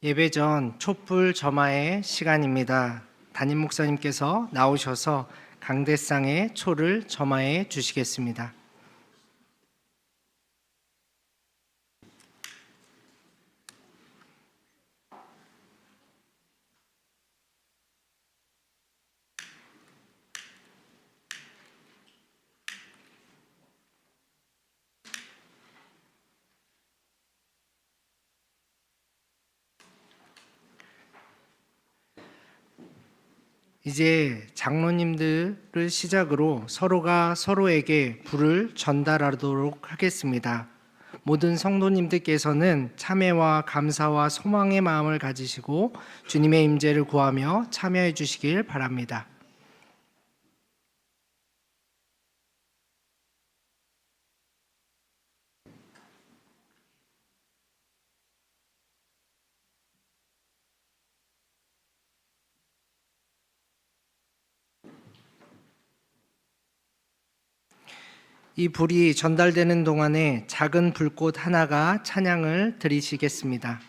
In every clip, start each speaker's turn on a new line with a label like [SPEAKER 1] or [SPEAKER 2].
[SPEAKER 1] 예배 전 촛불 점화의 시간입니다. 담임 목사님께서 나오셔서 강대상에 초를 점화해 주시겠습니다. 이제 장로님들을 시작으로 서로가 서로에게 불을 전달하도록 하겠습니다. 모든 성도님들께서는 참회와 감사와 소망의 마음을 가지시고 주님의 임재를 구하며 참여해 주시길 바랍니다. 이 불이 전달되는 동안에 작은 불꽃 하나가 찬양을 드리시겠습니다.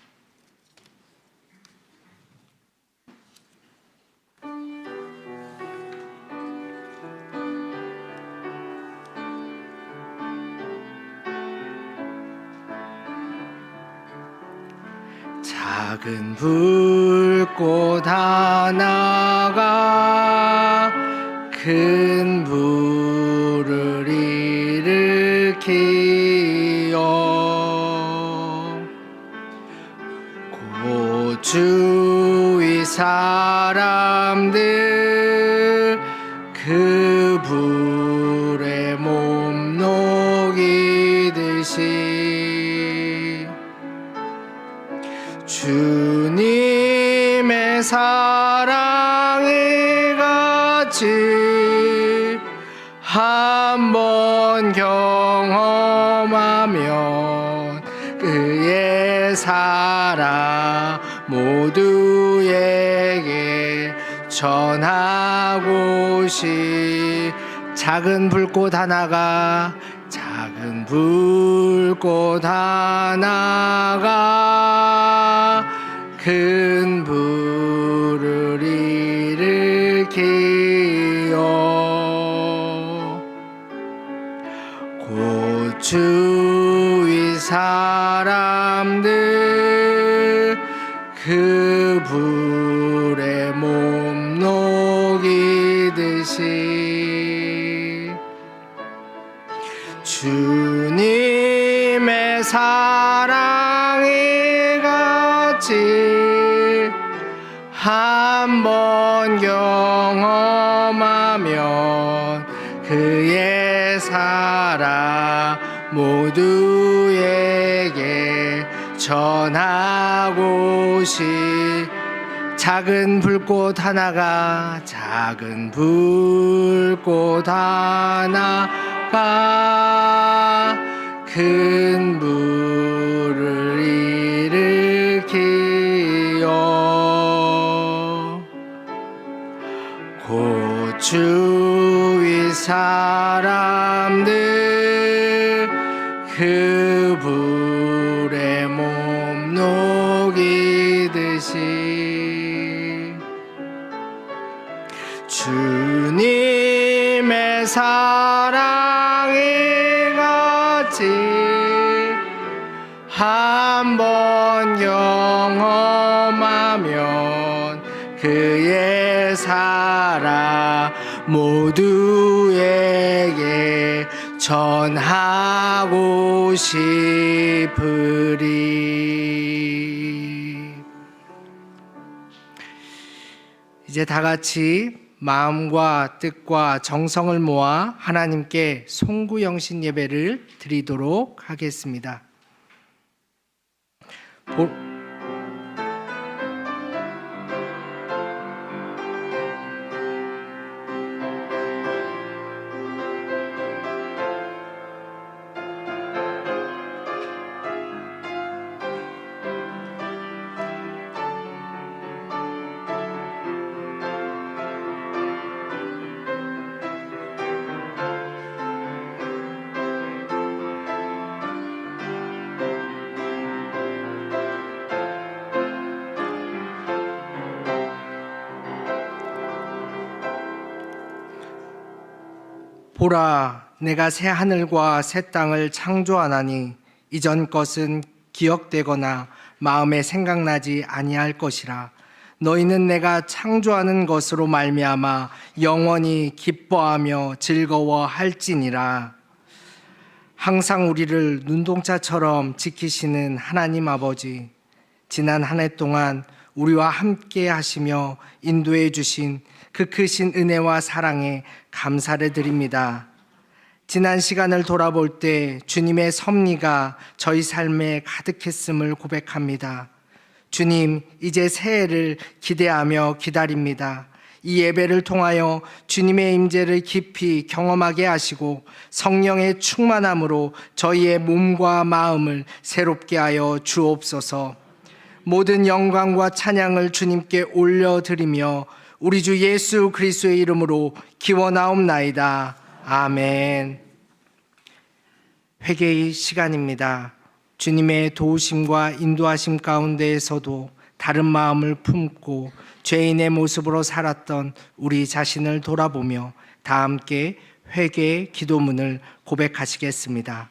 [SPEAKER 1] 작은 불꽃 하나가 큰 불을 일으키어 곧 주위 사람들 그 불에 몸 녹이듯이 주님의 사랑이 같이 한번 경험하면 그의 사랑 모두에게 전하고 싶 작은 불꽃 하나가 큰 불을 일으키어 곧 주위 사람들 그 불에 몸 녹이듯이 주님의 사랑이 같이 한번 경험하면 그의 사랑 모두에게 전하고 싶 작은 불꽃 하나가 큰 불을 일으키어 곧 주위 사람들 그 불에 몸 녹이듯이 주님의 사랑이 같이 한번 경험하면 그의 사랑 모두에게 전하고 싶으리. 이제 다 같이 마음과 뜻과 정성을 모아 하나님께 송구영신 예배를 드리도록 하겠습니다. 보라, 내가 새 하늘과 새 땅을 창조하나니 이전 것은 기억되거나 마음에 생각나지 아니할 것이라. 너희는 내가 창조하는 것으로 말미암아 영원히 기뻐하며 즐거워할지니라. 항상 우리를 눈동자처럼 지키시는 하나님 아버지, 지난 한 해 동안 우리와 함께 하시며 인도해 주신 그 크신 은혜와 사랑에 감사를 드립니다. 지난 시간을 돌아볼 때 주님의 섭리가 저희 삶에 가득했음을 고백합니다. 주님, 이제 새해를 기대하며 기다립니다. 이 예배를 통하여 주님의 임재를 깊이 경험하게 하시고 성령의 충만함으로 저희의 몸과 마음을 새롭게 하여 주옵소서. 모든 영광과 찬양을 주님께 올려드리며 우리 주 예수 그리스도의 이름으로 기원하옵나이다. 아멘. 회개의 시간입니다. 주님의 도우심과 인도하심 가운데에서도 다른 마음을 품고 죄인의 모습으로 살았던 우리 자신을 돌아보며 다 함께 회개의 기도문을 고백하시겠습니다.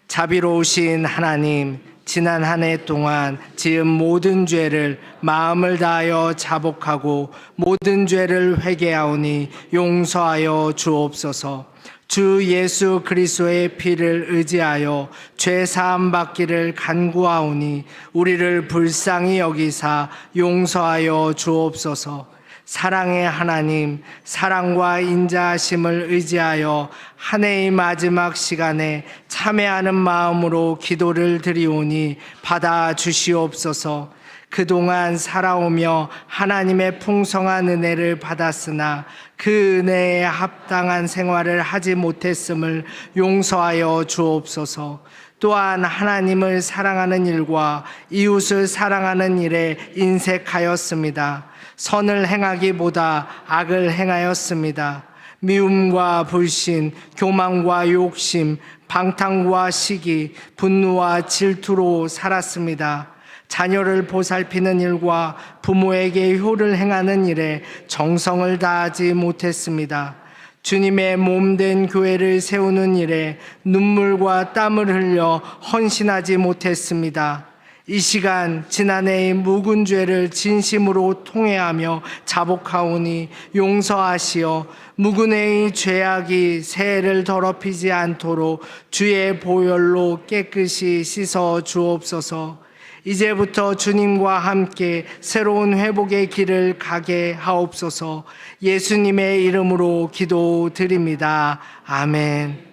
[SPEAKER 1] 자비로우신 하나님, 지난 한 해 동안 지은 모든 죄를 마음을 다하여 자복하고 모든 죄를 회개하오니 용서하여 주옵소서. 주 예수 그리스도의 피를 의지하여 죄 사함 받기를 간구하오니 우리를 불쌍히 여기사 용서하여 주옵소서. 사랑의 하나님, 사랑과 인자하심을 의지하여 한 해의 마지막 시간에 참회하는 마음으로 기도를 드리오니 받아 주시옵소서. 그동안 살아오며 하나님의 풍성한 은혜를 받았으나 그 은혜에 합당한 생활을 하지 못했음을 용서하여 주옵소서. 또한 하나님을 사랑하는 일과 이웃을 사랑하는 일에 인색하였습니다. 선을 행하기보다 악을 행하였습니다. 미움과 불신, 교만과 욕심, 방탕과 시기, 분노와 질투로 살았습니다. 자녀를 보살피는 일과 부모에게 효를 행하는 일에 정성을 다하지 못했습니다. 주님의 몸된 교회를 세우는 일에 눈물과 땀을 흘려 헌신하지 못했습니다. 이 시간 지난해의 묵은 죄를 진심으로 통회하며 자복하오니 용서하시어 묵은 해의 죄악이 새해를 더럽히지 않도록 주의 보혈로 깨끗이 씻어 주옵소서. 이제부터 주님과 함께 새로운 회복의 길을 가게 하옵소서. 예수님의 이름으로 기도드립니다. 아멘.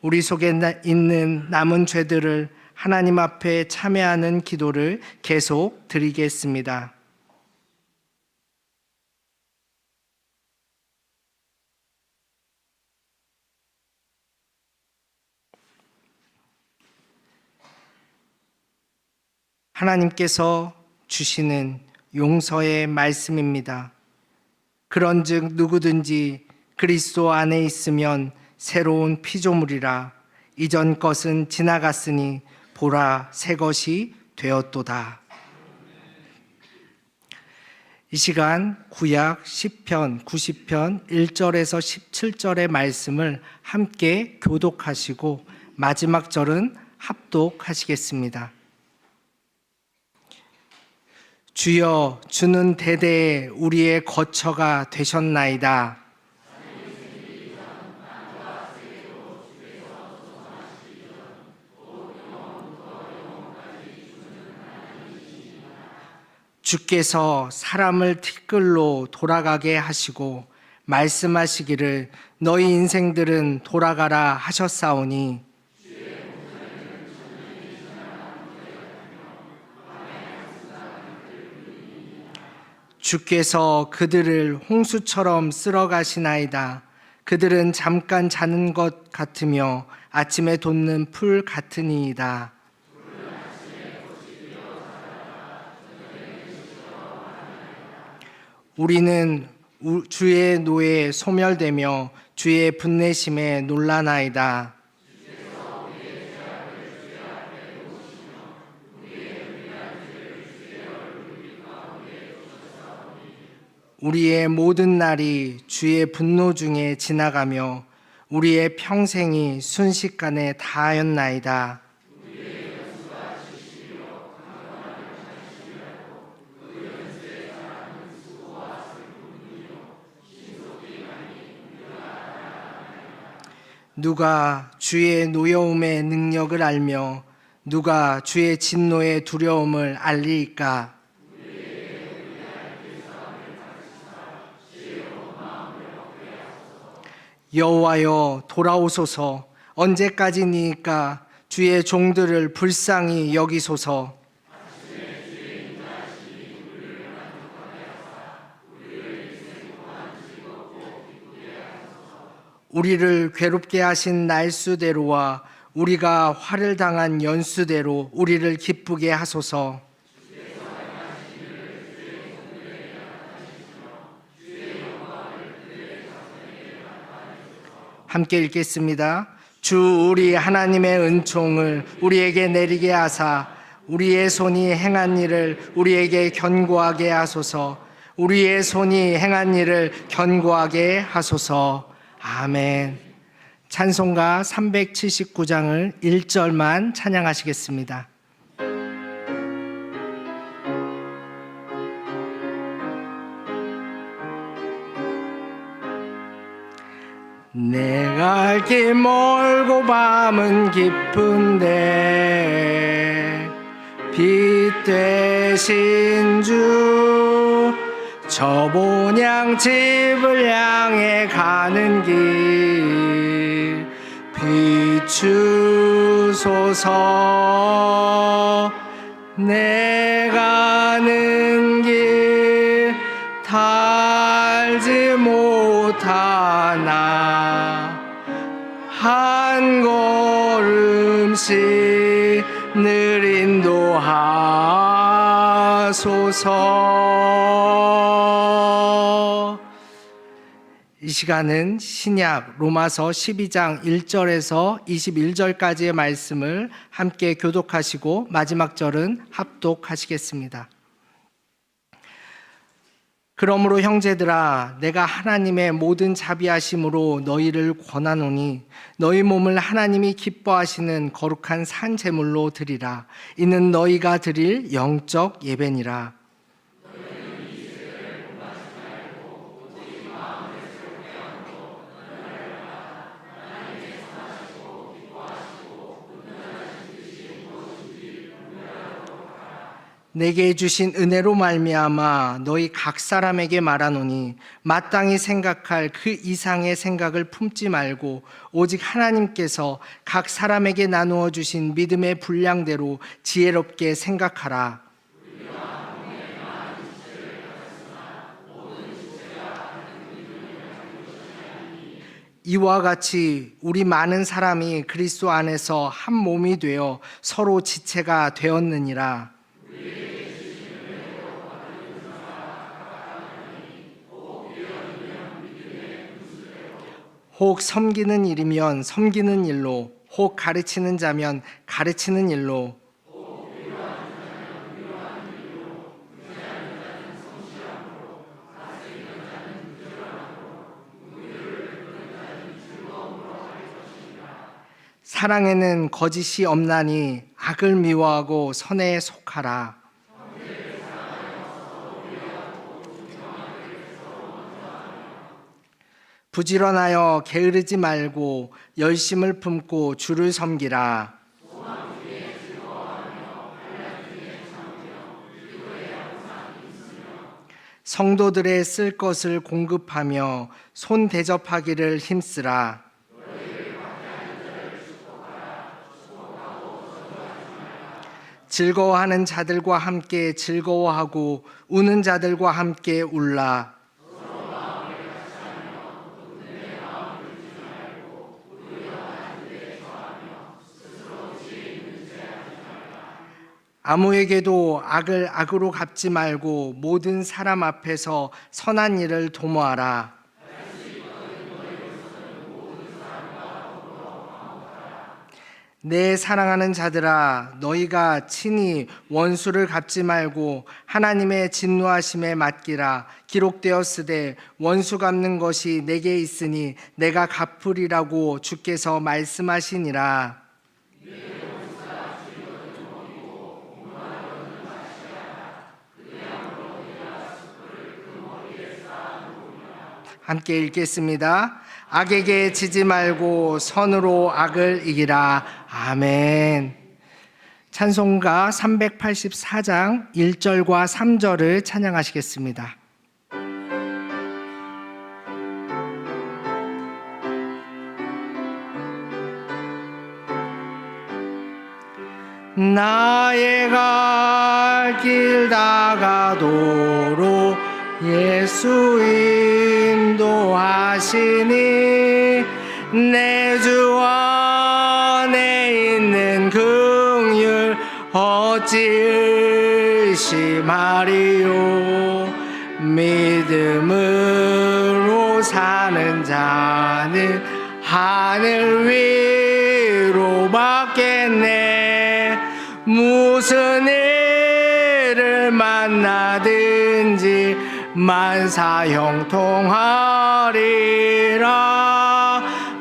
[SPEAKER 1] 우리 속에 있는 남은 죄들을 하나님 앞에 참회하는 기도를 계속 드리겠습니다. 하나님께서 주시는 용서의 말씀입니다. 그런즉 누구든지 그리스도 안에 있으면 새로운 피조물이라. 이전 것은 지나갔으니 보라 새 것이 되었도다. 이 시간 구약 10편, 90편 1절에서 17절의 말씀을 함께 교독하시고 마지막 절은 합독하시겠습니다. 주여, 주는 대대에 우리의 거처가 되셨나이다. 주께서 사람을 티끌로 돌아가게 하시고 말씀하시기를 너희 인생들은 돌아가라 하셨사오니 주께서 그들을 홍수처럼 쓸어가시나이다. 그들은 잠깐 자는 것 같으며 아침에 돋는 풀 같으니이다. 우리는 주의 노에 소멸되며 주의 분내심에 놀라나이다. 우리의 모든 날이 주의 분노 중에 지나가며 우리의 평생이 순식간에 다하였나이다. 누가 주의 노여움의 능력을 알며 누가 주의 진노의 두려움을 알리까? 여호와여 돌아오소서. 언제까지니까 주의 종들을 불쌍히 여기소서. 우리를 괴롭게 하신 날수대로와 우리가 화를 당한 연수대로 우리를 기쁘게 하소서. 함께 읽겠습니다. 주 우리 하나님의 은총을 우리에게 내리게 하사 우리의 손이 행한 일을 우리에게 견고하게 하소서. 우리의 손이 행한 일을 견고하게 하소서. 아멘. 찬송가 379장을 1절만 찬양하시겠습니다. 내가 갈 길 멀고 밤은 깊은데 빛 되신 주 저 본향집을 향해 가는 길 비추소서. 내 가는 길 달지 못하나 한 걸음씩 늘 인도하소서. 이 시간은 신약 로마서 12장 1절에서 21절까지의 말씀을 함께 교독하시고 마지막 절은 합독하시겠습니다. 그러므로 형제들아 내가 하나님의 모든 자비하심으로 너희를 권하노니 너희 몸을 하나님이 기뻐하시는 거룩한 산 제물로 드리라. 이는 너희가 드릴 영적 예배니라. 내게 주신 은혜로 말미암아 너희 각 사람에게 말하노니 마땅히 생각할 그 이상의 생각을 품지 말고 오직 하나님께서 각 사람에게 나누어 주신 믿음의 분량대로 지혜롭게 생각하라. 이와 같이 우리 많은 사람이 그리스도 안에서 한 몸이 되어 서로 지체가 되었느니라. 혹 섬기는 일이면 섬기는 일로, 혹 가르치는 자면 가르치는 일로, 사랑에는 거짓이 없나니 악을 미워하고 선에 속하라. 부지런하여 게으르지 말고 열심을 품고 주를 섬기라. 성도들의 쓸 것을 공급하며 손 대접하기를 힘쓰라. 즐거워하는 자들과 함께 즐거워하고 우는 자들과 함께 울라. 아무에게도 악을 악으로 갚지 말고 모든 사람 앞에서 선한 일을 도모하라. 내 사랑하는 자들아, 너희가 친히 원수를 갚지 말고 하나님의 진노하심에 맡기라. 기록되었으되 원수 갚는 것이 내게 있으니 내가 갚으리라고 주께서 말씀하시니라. 함께 읽겠습니다. 악에게 지지 말고 선으로 악을 이기라. 아멘. 찬송가 384장 1절과 3절을 찬양하시겠습니다. 나의 갈 길 다가도록 예수 인도하시니 내 주 안에 있는 긍휼 어찌 의심하리요. 믿음으로 사는 자는 하늘 위로 받겠네. 무슨 일을 만나든지 만사형통하리라.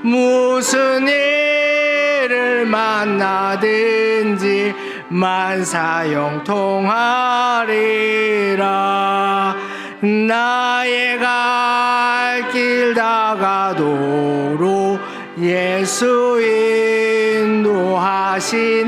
[SPEAKER 1] 무슨 일을 만나든지 만사형통하리라. 나의 갈 길 다가도록 예수 인도하시니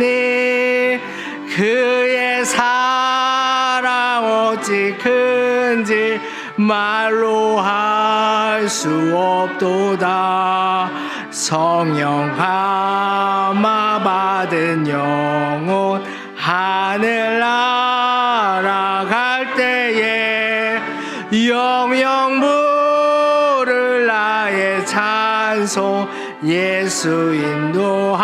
[SPEAKER 1] 그의 사랑 어찌 큰지 말로 할 수 없도다. 성령 감화 받은 영혼 하늘 날아갈 때에 영영 부를 나의 찬송 예수 인도하셨네.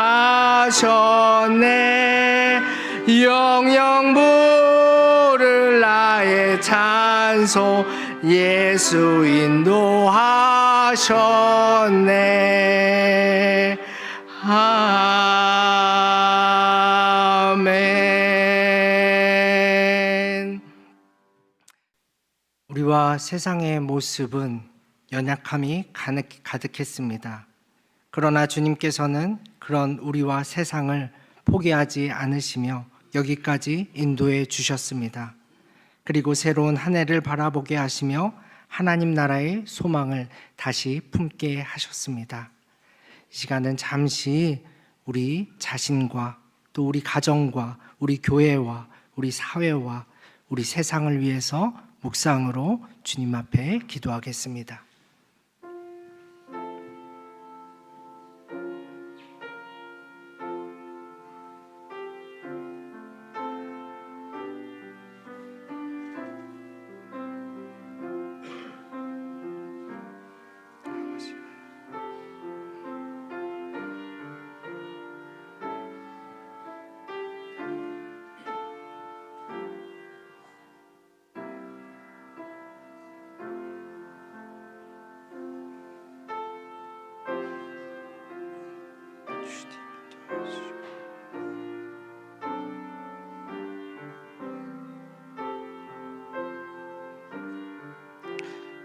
[SPEAKER 1] 영영 부를 나의 찬송 예수 인도하셨네. 아멘. 우리와 세상의 모습은 연약함이 가득했습니다. 그러나 주님께서는 그런 우리와 세상을 포기하지 않으시며 여기까지 인도해 주셨습니다. 그리고 새로운 한 해를 바라보게 하시며 하나님 나라의 소망을 다시 품게 하셨습니다. 이 시간은 잠시 우리 자신과 또 우리 가정과 우리 교회와 우리 사회와 우리 세상을 위해서 묵상으로 주님 앞에 기도하겠습니다.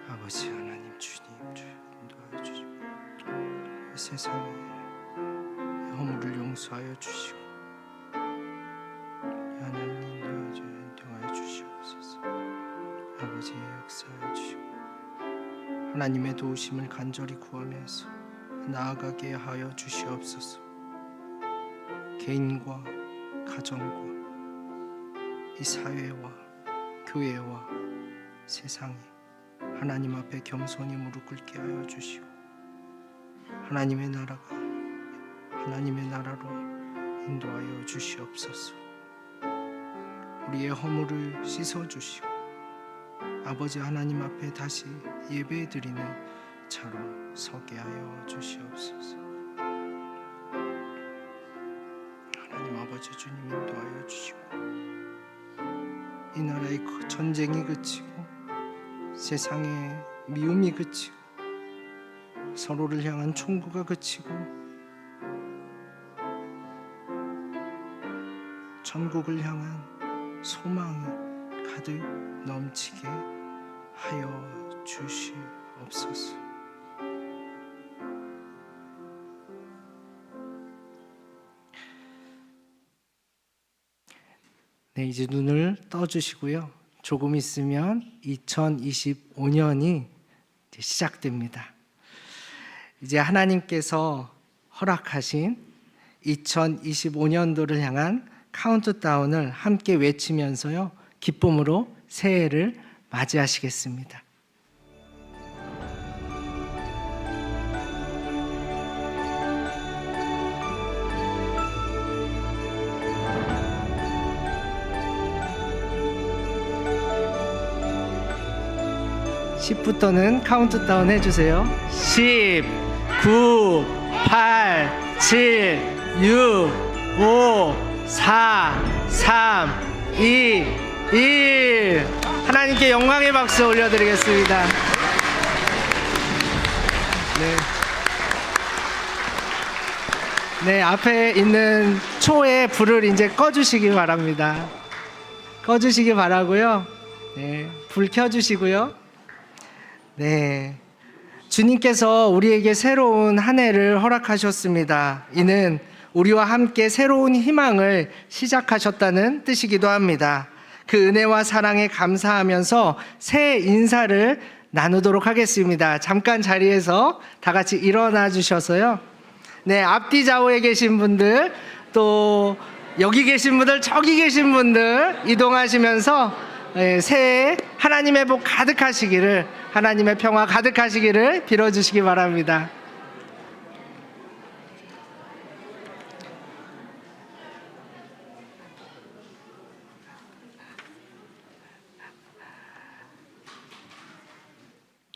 [SPEAKER 1] 아버지 하나님 주님 인도하여 주시고 세상의 허물을 용서하여 주시고 하나님 인도하여 주시옵소서. 아버지 역사하여 주시고 하나님의 도우심을 간절히 구하면서 나아가게 하여 주시옵소서. 개인과 가정과 이 사회와 교회와 세상이 하나님 앞에 겸손히 무릎 꿇게 하여 주시고 하나님의 나라가 하나님의 나라로 인도하여 주시옵소서. 우리의 허물을 씻어 주시고 아버지 하나님 앞에 다시 예배드리는 자로 서게 하여 주시옵소서. 하나님 아버지 주님 인도하여 주시고 이 나라의 전쟁이 그치고 세상의 미움이 그치고 서로를 향한 총구가 그치고 천국을 향한 소망이 가득 넘치게 하여 주시옵소서. 네, 이제 눈을 떠주시고요. 조금 있으면 2025년이 시작됩니다. 이제 하나님께서 허락하신 2025년도를 향한 카운트다운을 함께 외치면서요, 기쁨으로 새해를 맞이하시겠습니다. (10부터는) 카운트다운 해주세요. 10, 9, 8, 7, 6, 5, 4, 3, 2, 1. 하나님께 영광의 박수 올려드리겠습니다. 네, 앞에 있는 초에 불을 이제 꺼주시기 바랍니다. 꺼주시기 바라고요. 네, 불 켜주시고요. 네, 주님께서 우리에게 새로운 한 해를 허락하셨습니다. 이는 우리와 함께 새로운 희망을 시작하셨다는 뜻이기도 합니다. 그 은혜와 사랑에 감사하면서 새해 인사를 나누도록 하겠습니다. 잠깐 자리에서 다 같이 일어나 주셔서요. 네, 앞뒤 좌우에 계신 분들, 또 여기 계신 분들, 저기 계신 분들 이동하시면서 새해 하나님의 복 가득하시기를, 하나님의 평화 가득하시기를 빌어주시기 바랍니다.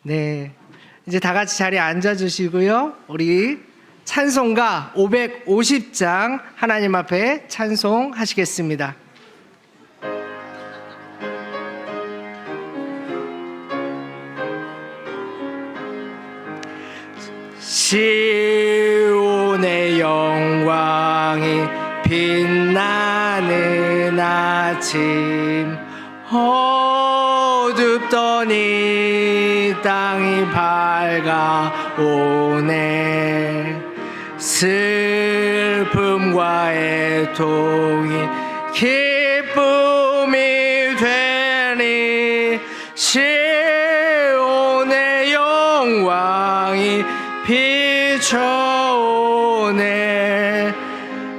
[SPEAKER 1] 네, 이제 다 같이 자리에 앉아주시고요. 우리 찬송가 550장 하나님 앞에 찬송하시겠습니다. 시온의 영광이 빛나는 아침, 어둡던 이 땅이 밝아오네. 슬픔과 애통이 기쁨이 되니, 시온의 영광이 비춰오네.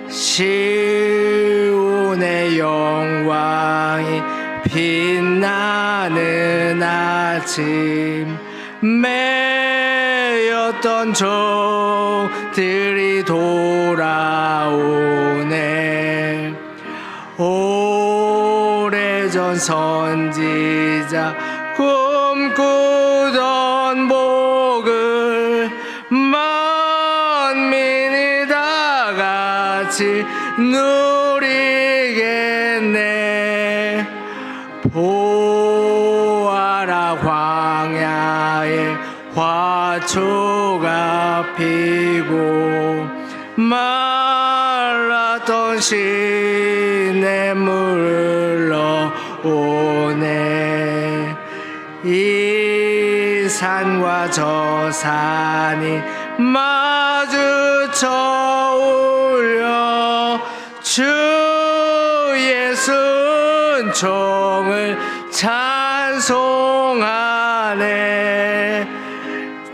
[SPEAKER 1] 시온의 영광이 빛나는 아침, 매였던 종들이 돌아오네. 오래전 선지자 꿈꾸던 복을 만민이 다 같이 누리겠네. 보아라, 광야에 화초가 피고 말랐던 시냇물 흘러오네. 이 산과 저 산이 마주쳐 울려 주 예수 은총을 찬송하네.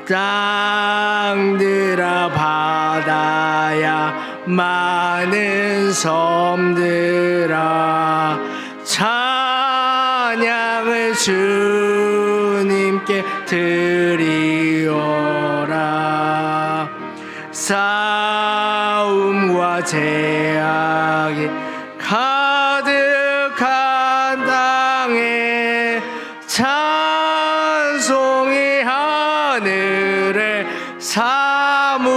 [SPEAKER 1] 땅들아 바다야 많은 섬들아 찬양을 주님께 드리어라. 싸움과 제약이 가득한 땅에 찬송이 하늘에 사무치네.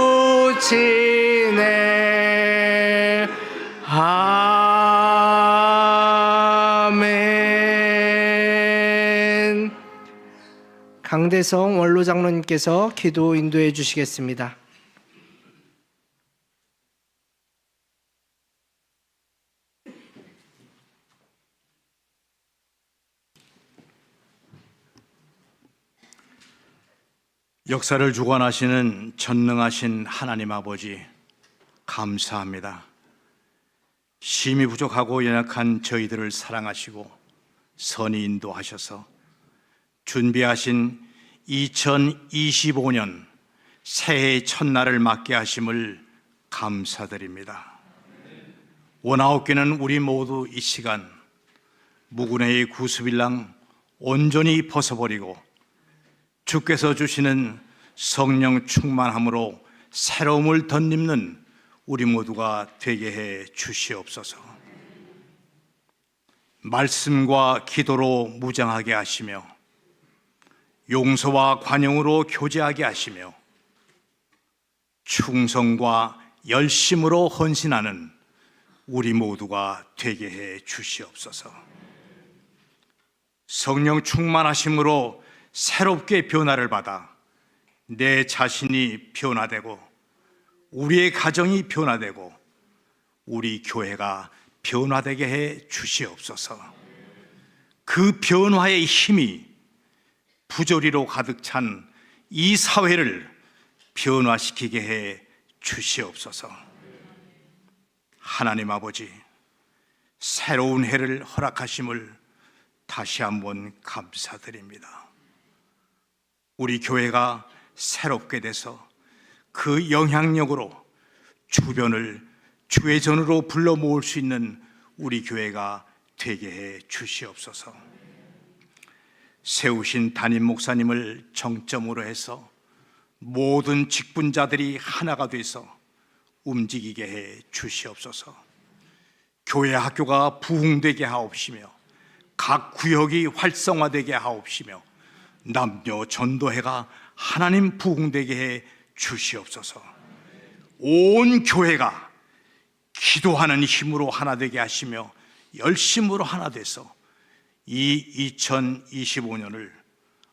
[SPEAKER 1] 아멘. 강대성 원로 장로님께서 기도 인도해 주시겠습니다.
[SPEAKER 2] 역사를 주관하시는 전능하신 하나님 아버지, 감사합니다. 심히 부족하고 연약한 저희들을 사랑하시고 선히 인도하셔서 준비하신 2025년 새해의 첫날을 맞게 하심을 감사드립니다. 원하옵기는 우리 모두 이 시간 무군해의 구습일랑 온전히 벗어버리고 주께서 주시는 성령 충만함으로 새로움을 덧입는 우리 모두가 되게 해 주시옵소서. 말씀과 기도로 무장하게 하시며 용서와 관용으로 교제하게 하시며 충성과 열심으로 헌신하는 우리 모두가 되게 해 주시옵소서. 성령 충만하심으로 새롭게 변화를 받아 내 자신이 변화되고 우리의 가정이 변화되고 우리 교회가 변화되게 해 주시옵소서. 그 변화의 힘이 부조리로 가득 찬 이 사회를 변화시키게 해 주시옵소서. 하나님 아버지, 새로운 해를 허락하심을 다시 한번 감사드립니다. 우리 교회가 새롭게 돼서 그 영향력으로 주변을 주의 전으로 불러 모을 수 있는 우리 교회가 되게 해 주시옵소서. 세우신 담임 목사님을 정점으로 해서 모든 직분자들이 하나가 돼서 움직이게 해 주시옵소서. 교회 학교가 부흥되게 하옵시며 각 구역이 활성화되게 하옵시며 남녀 전도회가 하나님 부흥되게 해 주시옵소서. 온 교회가 기도하는 힘으로 하나 되게 하시며 열심으로 하나 돼서 이 2025년을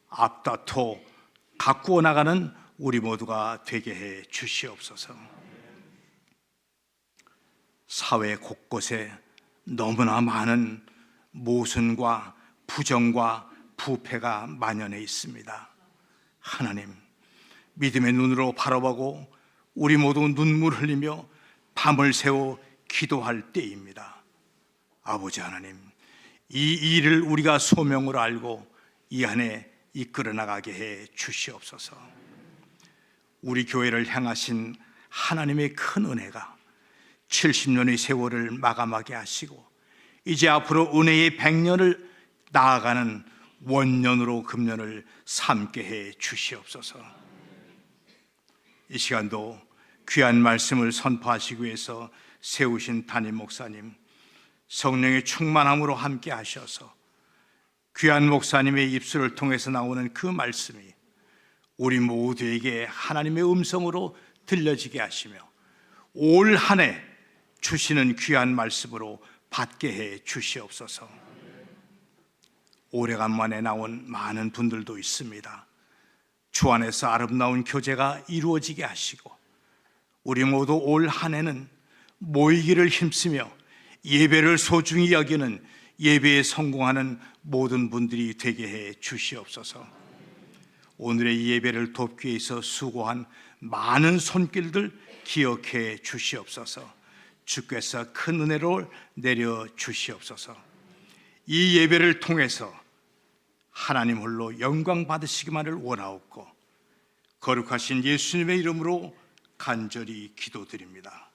[SPEAKER 2] 앞다퉈 가꾸어 나가는 우리 모두가 되게 해 주시옵소서. 사회 곳곳에 너무나 많은 모순과 부정과 부패가 만연해 있습니다. 하나님, 믿음의 눈으로 바라보고 우리 모두 눈물 흘리며 밤을 새워 기도할 때입니다. 아버지 하나님, 이 일을 우리가 소명으로 알고 이 안에 이끌어 나가게 해 주시옵소서. 우리 교회를 향하신 하나님의 큰 은혜가 70년의 세월을 마감하게 하시고 이제 앞으로 은혜의 100년을 나아가는 원년으로 금년을 삼게 해 주시옵소서. 이 시간도 귀한 말씀을 선포하시기 위해서 세우신 담임 목사님, 성령의 충만함으로 함께 하셔서 귀한 목사님의 입술을 통해서 나오는 그 말씀이 우리 모두에게 하나님의 음성으로 들려지게 하시며 올 한 해 주시는 귀한 말씀으로 받게 해 주시옵소서. 오래간만에 나온 많은 분들도 있습니다. 주 안에서 아름다운 교제가 이루어지게 하시고 우리 모두 올 한 해는 모이기를 힘쓰며 예배를 소중히 여기는 예배에 성공하는 모든 분들이 되게 해 주시옵소서. 오늘의 예배를 돕기 위해서 수고한 많은 손길들 기억해 주시옵소서. 주께서 큰 은혜를 내려 주시옵소서. 이 예배를 통해서 하나님 홀로 영광 받으시기만을 원하옵고 거룩하신 예수님의 이름으로 간절히 기도드립니다.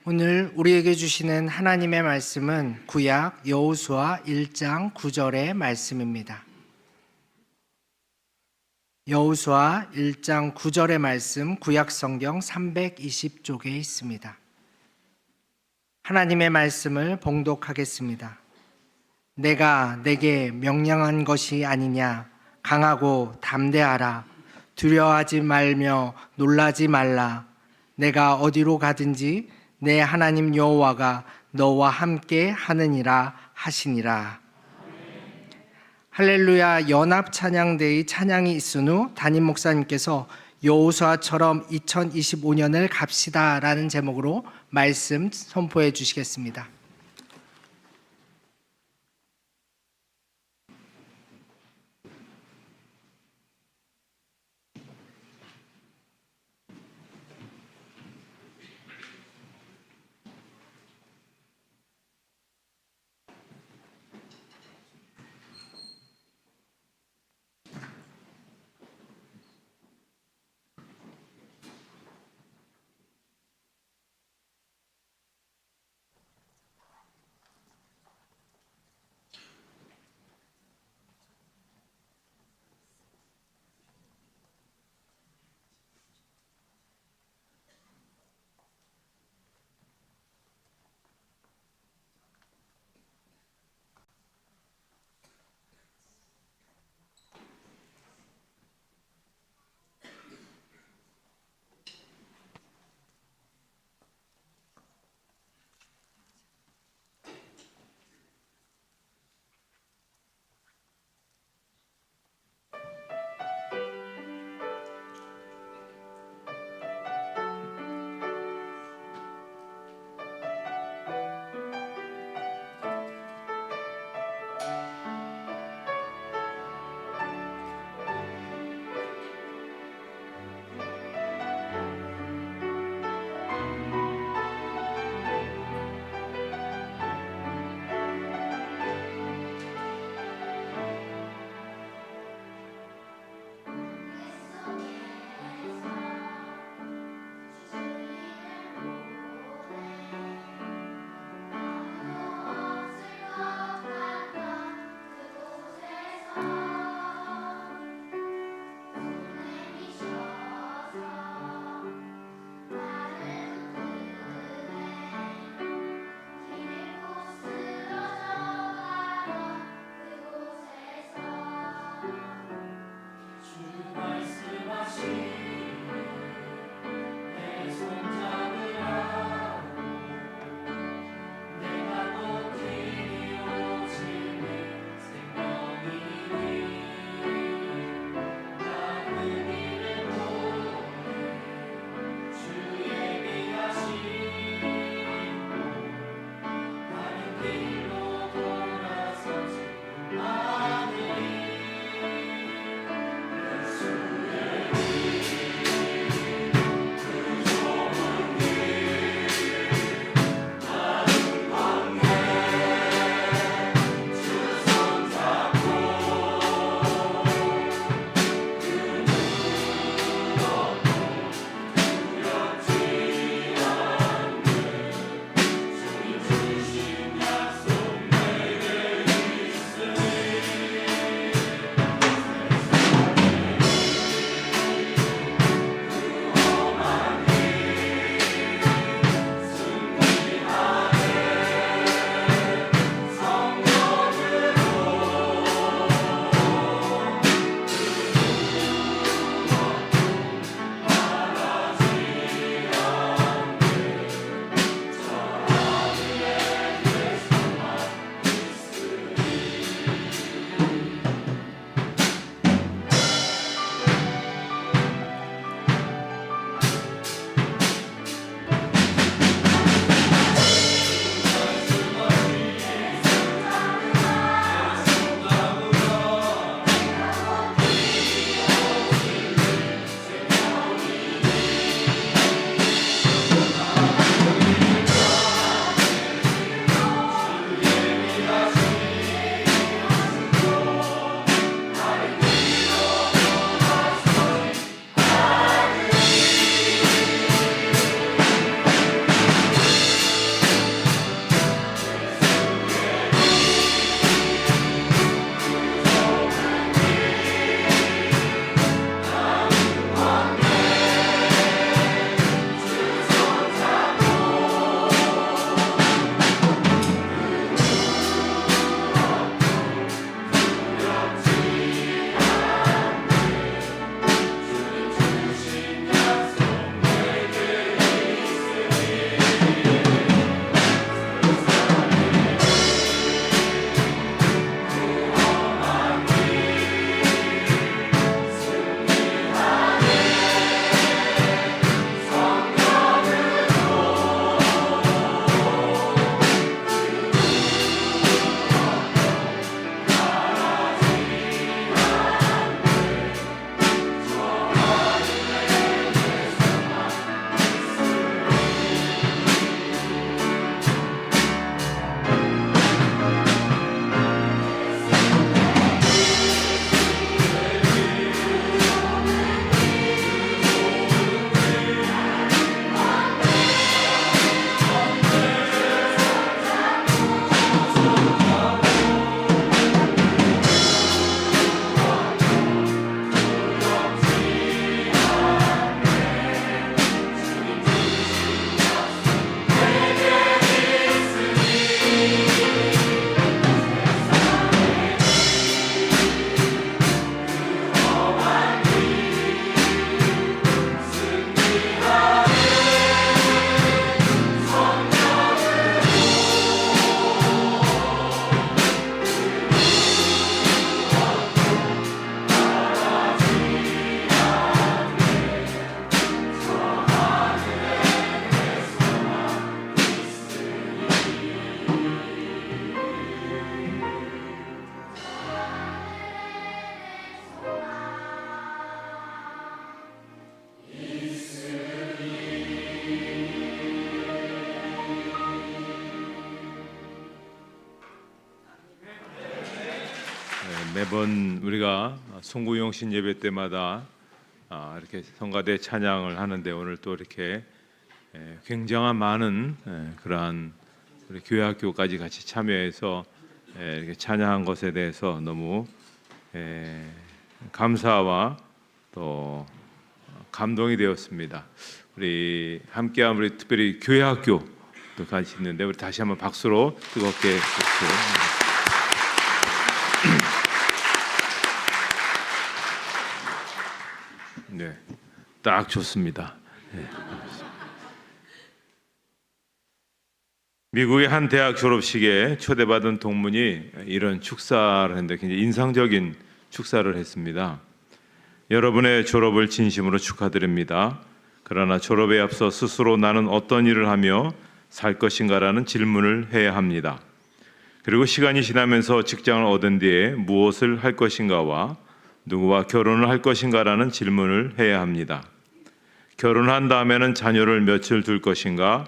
[SPEAKER 1] 오늘 우리에게 주시는 하나님의 말씀은 구약 여호수아 1장 9절의 말씀입니다. 여호수아 1장 9절의 말씀 구약성경 320쪽에 있습니다. 하나님의 말씀을 봉독하겠습니다. 내가 내게 명령한 것이 아니냐. 강하고 담대하라. 두려워하지 말며 놀라지 말라. 내가 어디로 가든지 내 하나님 여호와가 너와 함께 하느니라 하시니라. 할렐루야. 연합 찬양대의 찬양이 있은 후 담임 목사님께서 여호수아처럼 2025년을 갑시다라는 제목으로 말씀 선포해 주시겠습니다.
[SPEAKER 3] 매번 우리가 송구영신 예배 때마다 이렇게 성가대 찬양을 하는데 오늘 또 이렇게 굉장한 많은 그러한 우리 교회학교까지 같이 참여해서 이렇게 찬양한 것에 대해서 너무 감사와 또 감동이 되었습니다. 우리 함께한 우리 특별히 교회학교도 같이 있는데 우리 다시 한번 박수로 뜨겁게 네, 딱 좋습니다. 네. 미국의 한 대학 졸업식에 초대받은 동문이 이런 축사를 했는데 굉장히 인상적인 축사를 했습니다. 여러분의 졸업을 진심으로 축하드립니다. 그러나 졸업에 앞서 스스로 나는 어떤 일을 하며 살 것인가라는 질문을 해야 합니다. 그리고 시간이 지나면서 직장을 얻은 뒤에 무엇을 할 것인가와 누구와 결혼을 할 것인가라는 질문을 해야 합니다. 결혼한 다음에는 자녀를 며칠 둘 것인가,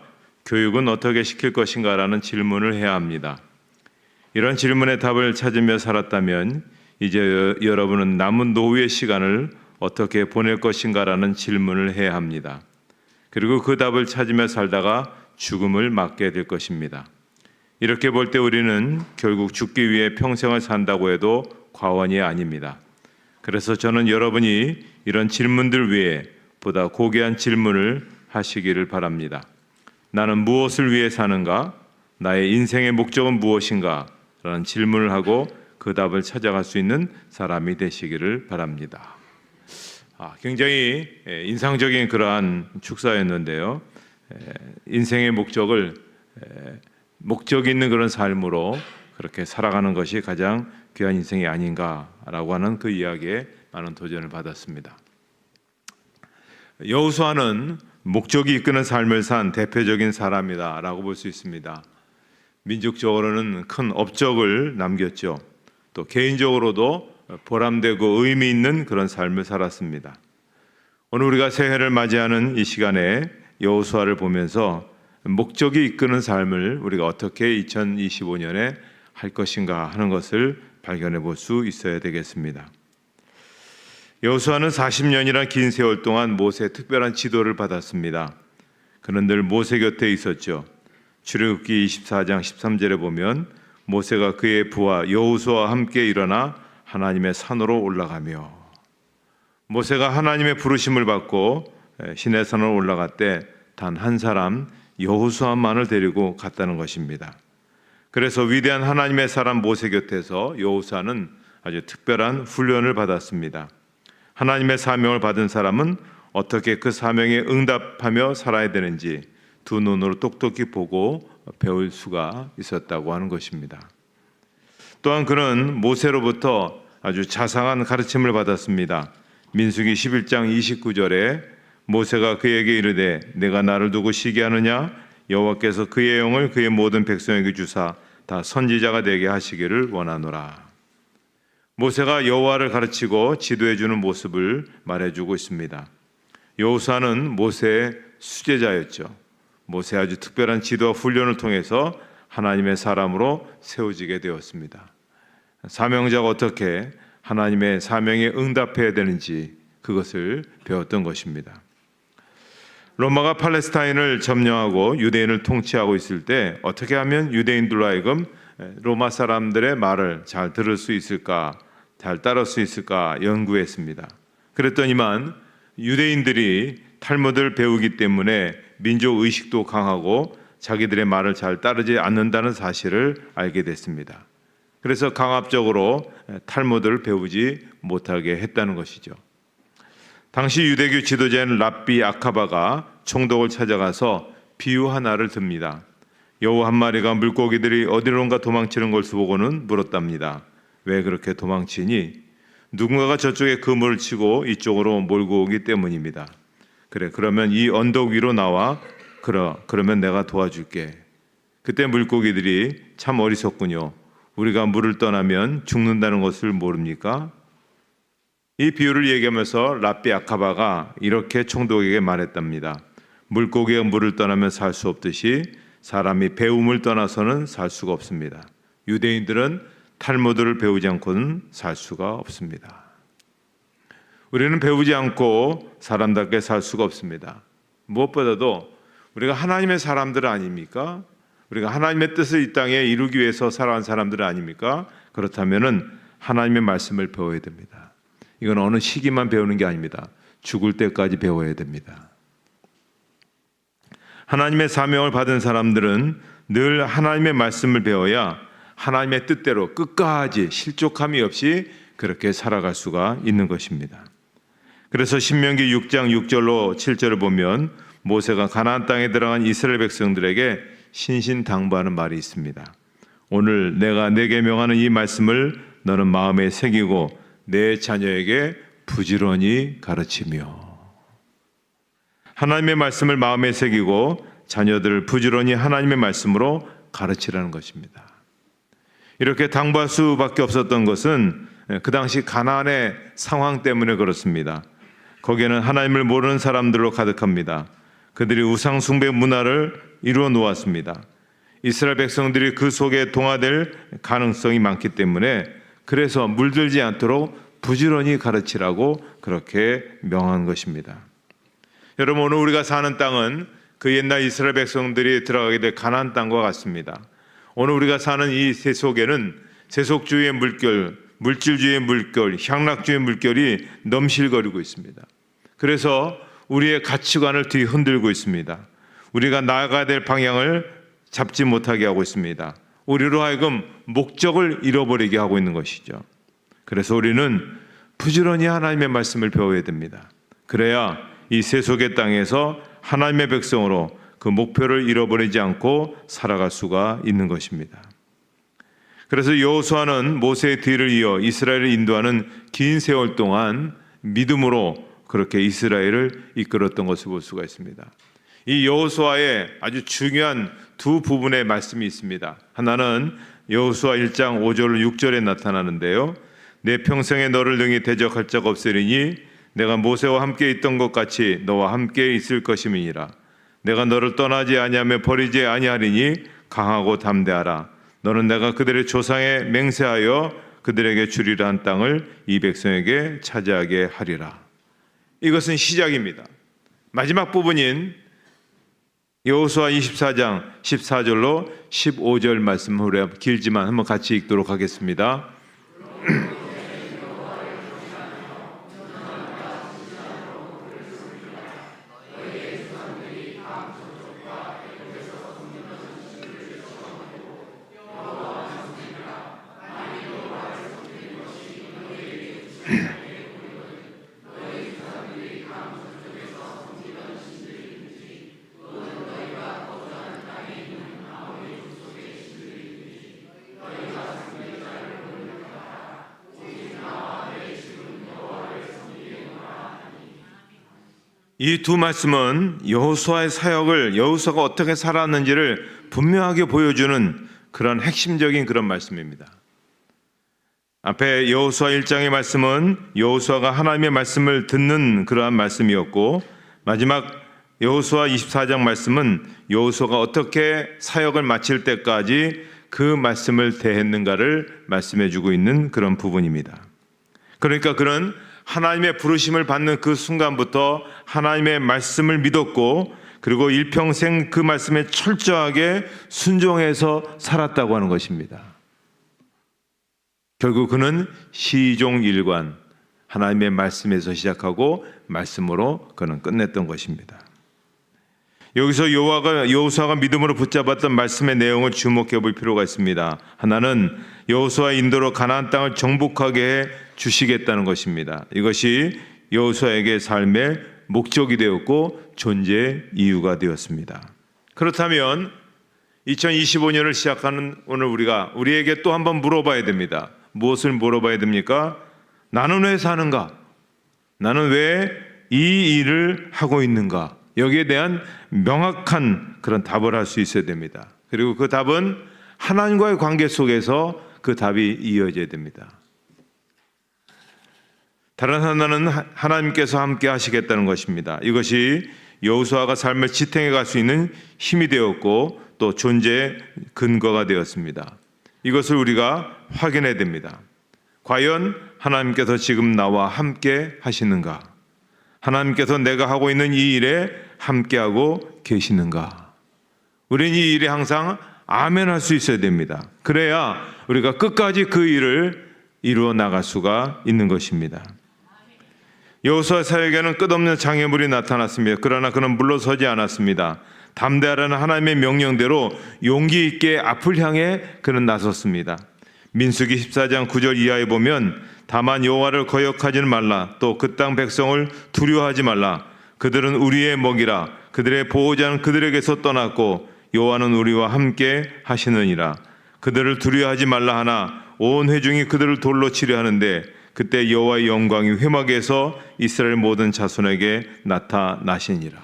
[SPEAKER 3] 교육은 어떻게 시킬 것인가라는 질문을 해야 합니다. 이런 질문의 답을 찾으며 살았다면 이제 여러분은 남은 노후의 시간을 어떻게 보낼 것인가라는 질문을 해야 합니다. 그리고 그 답을 찾으며 살다가 죽음을 맞게 될 것입니다. 이렇게 볼 때 우리는 결국 죽기 위해 평생을 산다고 해도 과언이 아닙니다. 그래서 저는 여러분이 이런 질문들 위해 보다 고귀한 질문을 하시기를 바랍니다. 나는 무엇을 위해 사는가? 나의 인생의 목적은 무엇인가? 라는 질문을 하고 그 답을 찾아갈 수 있는 사람이 되시기를 바랍니다. 굉장히 인상적인 그러한 축사였는데요. 인생의 목적을 목적 있는 그런 삶으로 그렇게 살아가는 것이 가장 귀한 인생이 아닌가라고 하는 그 이야기에 많은 도전을 받았습니다. 여호수아는 목적이 이끄는 삶을 산 대표적인 사람이다라고 볼 수 있습니다. 민족적으로는 큰 업적을 남겼죠. 또 개인적으로도 보람되고 의미 있는 그런 삶을 살았습니다. 오늘 우리가 새해를 맞이하는 이 시간에 여호수아를 보면서 목적이 이끄는 삶을 우리가 어떻게 2025년에 할 것인가 하는 것을 발견해 볼 수 있어야 되겠습니다. 여호수아는 40년이란 긴 세월 동안 모세의 특별한 지도를 받았습니다. 그는 늘 모세 곁에 있었죠. 출애굽기 24장 13절에 보면 모세가 그의 부하 여호수아와 함께 일어나 하나님의 산으로 올라가며, 모세가 하나님의 부르심을 받고 시내산으로 올라갈 때 단 한 사람 여호수아만을 데리고 갔다는 것입니다. 그래서 위대한 하나님의 사람 모세 곁에서 여호수아는 아주 특별한 훈련을 받았습니다. 하나님의 사명을 받은 사람은 어떻게 그 사명에 응답하며 살아야 되는지 두 눈으로 똑똑히 보고 배울 수가 있었다고 하는 것입니다. 또한 그는 모세로부터 아주 자상한 가르침을 받았습니다. 민수기 11장 29절에 모세가 그에게 이르되 내가 나를 두고 시기하느냐? 여호와께서 그의 영을 그의 모든 백성에게 주사 다 선지자가 되게 하시기를 원하노라. 모세가 여호와를 가르치고 지도해 주는 모습을 말해주고 있습니다. 여호수아는 모세의 수제자였죠. 모세 아주 특별한 지도와 훈련을 통해서 하나님의 사람으로 세워지게 되었습니다. 사명자가 어떻게 하나님의 사명에 응답해야 되는지 그것을 배웠던 것입니다. 로마가 팔레스타인을 점령하고 유대인을 통치하고 있을 때 어떻게 하면 유대인들로 하여금 로마 사람들의 말을 잘 들을 수 있을까, 잘 따를 수 있을까 연구했습니다. 그랬더니만 유대인들이 탈무드를 배우기 때문에 민족 의식도 강하고 자기들의 말을 잘 따르지 않는다는 사실을 알게 됐습니다. 그래서 강압적으로 탈무드를 배우지 못하게 했다는 것이죠. 당시 유대교 지도자인 랍비 아카바가 총독을 찾아가서 비유 하나를 듭니다. 여우 한 마리가 물고기들이 어디론가 도망치는 것을 보고는 물었답니다. 왜 그렇게 도망치니? 누군가가 저쪽에 그물을 치고 이쪽으로 몰고 오기 때문입니다. 그래, 그러면 이 언덕 위로 나와. 그러면 내가 도와줄게. 그때 물고기들이 참 어리석군요. 우리가 물을 떠나면 죽는다는 것을 모릅니까? 이 비유를 얘기하면서 랍비 아카바가 이렇게 총독에게 말했답니다. 물고기가 물을 떠나면 살 수 없듯이 사람이 배움을 떠나서는 살 수가 없습니다. 유대인들은 탈무드를 배우지 않고는 살 수가 없습니다. 우리는 배우지 않고 사람답게 살 수가 없습니다. 무엇보다도 우리가 하나님의 사람들 아닙니까? 우리가 하나님의 뜻을 이 땅에 이루기 위해서 살아온 사람들 아닙니까? 그렇다면은 하나님의 말씀을 배워야 됩니다. 이건 어느 시기만 배우는 게 아닙니다. 죽을 때까지 배워야 됩니다. 하나님의 사명을 받은 사람들은 늘 하나님의 말씀을 배워야 하나님의 뜻대로 끝까지 실족함이 없이 그렇게 살아갈 수가 있는 것입니다. 그래서 신명기 6장 6절로 7절을 보면 모세가 가나안 땅에 들어간 이스라엘 백성들에게 신신당부하는 말이 있습니다. 오늘 내가 내게 명하는 이 말씀을 너는 마음에 새기고 내 자녀에게 부지런히 가르치며. 하나님의 말씀을 마음에 새기고 자녀들을 부지런히 하나님의 말씀으로 가르치라는 것입니다. 이렇게 당부할 수밖에 없었던 것은 그 당시 가나안의 상황 때문에 그렇습니다. 거기에는 하나님을 모르는 사람들로 가득합니다. 그들이 우상 숭배 문화를 이루어 놓았습니다. 이스라엘 백성들이 그 속에 동화될 가능성이 많기 때문에 그래서 물들지 않도록 부지런히 가르치라고 그렇게 명한 것입니다. 여러분, 오늘 우리가 사는 땅은 그 옛날 이스라엘 백성들이 들어가게 될 가나안 땅과 같습니다. 오늘 우리가 사는 이 세속에는 세속주의의 물결, 물질주의의 물결, 향락주의의 물결이 넘실거리고 있습니다. 그래서 우리의 가치관을 뒤흔들고 있습니다. 우리가 나아가야 될 방향을 잡지 못하게 하고 있습니다. 우리로 하여금 목적을 잃어버리게 하고 있는 것이죠. 그래서 우리는 부지런히 하나님의 말씀을 배워야 됩니다. 그래야 이 세속의 땅에서 하나님의 백성으로 그 목표를 잃어버리지 않고 살아갈 수가 있는 것입니다. 그래서 여호수아는 모세의 뒤를 이어 이스라엘을 인도하는 긴 세월 동안 믿음으로 그렇게 이스라엘을 이끌었던 것을 볼 수가 있습니다. 이 여호수아의 아주 중요한 두 부분의 말씀이 있습니다. 하나는 여호수아 1장 5절 6절에 나타나는데요. 내 평생에 너를 능히 대적할 적 없으리니 내가 모세와 함께 있던 것 같이 너와 함께 있을 것임이니라. 내가 너를 떠나지 아니하며 버리지 아니하리니 강하고 담대하라. 너는 내가 그들의 조상에 맹세하여 그들에게 주리라 한 땅을 이 백성에게 차지하게 하리라. 이것은 시작입니다. 마지막 부분인 여호수아 24장 14절로 15절 말씀, 우리가 길지만 한번 같이 읽도록 하겠습니다. 이 두 말씀은 여호수아의 사역을, 여호수아가 어떻게 살았는지를 분명하게 보여주는 그런 핵심적인 그런 말씀입니다. 앞에 여호수아 1장의 말씀은 여호수아가 하나님의 말씀을 듣는 그러한 말씀이었고, 마지막 여호수아 24장 말씀은 여호수아가 어떻게 사역을 마칠 때까지 그 말씀을 대했는가를 말씀해 주고 있는 그런 부분입니다. 그러니까 그런 하나님의 부르심을 받는 그 순간부터 하나님의 말씀을 믿었고, 그리고 일평생 그 말씀에 철저하게 순종해서 살았다고 하는 것입니다. 결국 그는 시종일관, 하나님의 말씀에서 시작하고 말씀으로 그는 끝냈던 것입니다. 여기서 여호수아가 믿음으로 붙잡았던 말씀의 내용을 주목해 볼 필요가 있습니다. 하나는 여호수아의 인도로 가나안 땅을 정복하게 해 주시겠다는 것입니다. 이것이 여호수아에게 삶의 목적이 되었고 존재의 이유가 되었습니다. 그렇다면 2025년을 시작하는 오늘 우리에게 또 한번 물어봐야 됩니다. 무엇을 물어봐야 됩니까? 나는 왜 사는가? 나는 왜 이 일을 하고 있는가? 여기에 대한 명확한 그런 답을 할 수 있어야 됩니다. 그리고 그 답은 하나님과의 관계 속에서 그 답이 이어져야 됩니다. 다른 하나는 하나님께서 함께 하시겠다는 것입니다. 이것이 여호수아가 삶을 지탱해 갈 수 있는 힘이 되었고 또 존재의 근거가 되었습니다. 이것을 우리가 확인해야 됩니다. 과연 하나님께서 지금 나와 함께 하시는가? 하나님께서 내가 하고 있는 이 일에 함께하고 계시는가? 우리는 이 일에 항상 아멘 할 수 있어야 됩니다. 그래야 우리가 끝까지 그 일을 이루어 나갈 수가 있는 것입니다. 여호수아 사역에는 끝없는 장애물이 나타났습니다. 그러나 그는 물러서지 않았습니다. 담대하라는 하나님의 명령대로 용기 있게 앞을 향해 그는 나섰습니다. 민수기 14장 9절 이하에 보면 다만 여호와를 거역하지는 말라, 또 그 땅 백성을 두려워하지 말라. 그들은 우리의 먹이라. 그들의 보호자는 그들에게서 떠났고 여호와는 우리와 함께 하시느니라. 그들을 두려워하지 말라 하나 온 회중이 그들을 돌로 치려 하는데 그때 여호와의 영광이 회막에서 이스라엘 모든 자손에게 나타나시니라.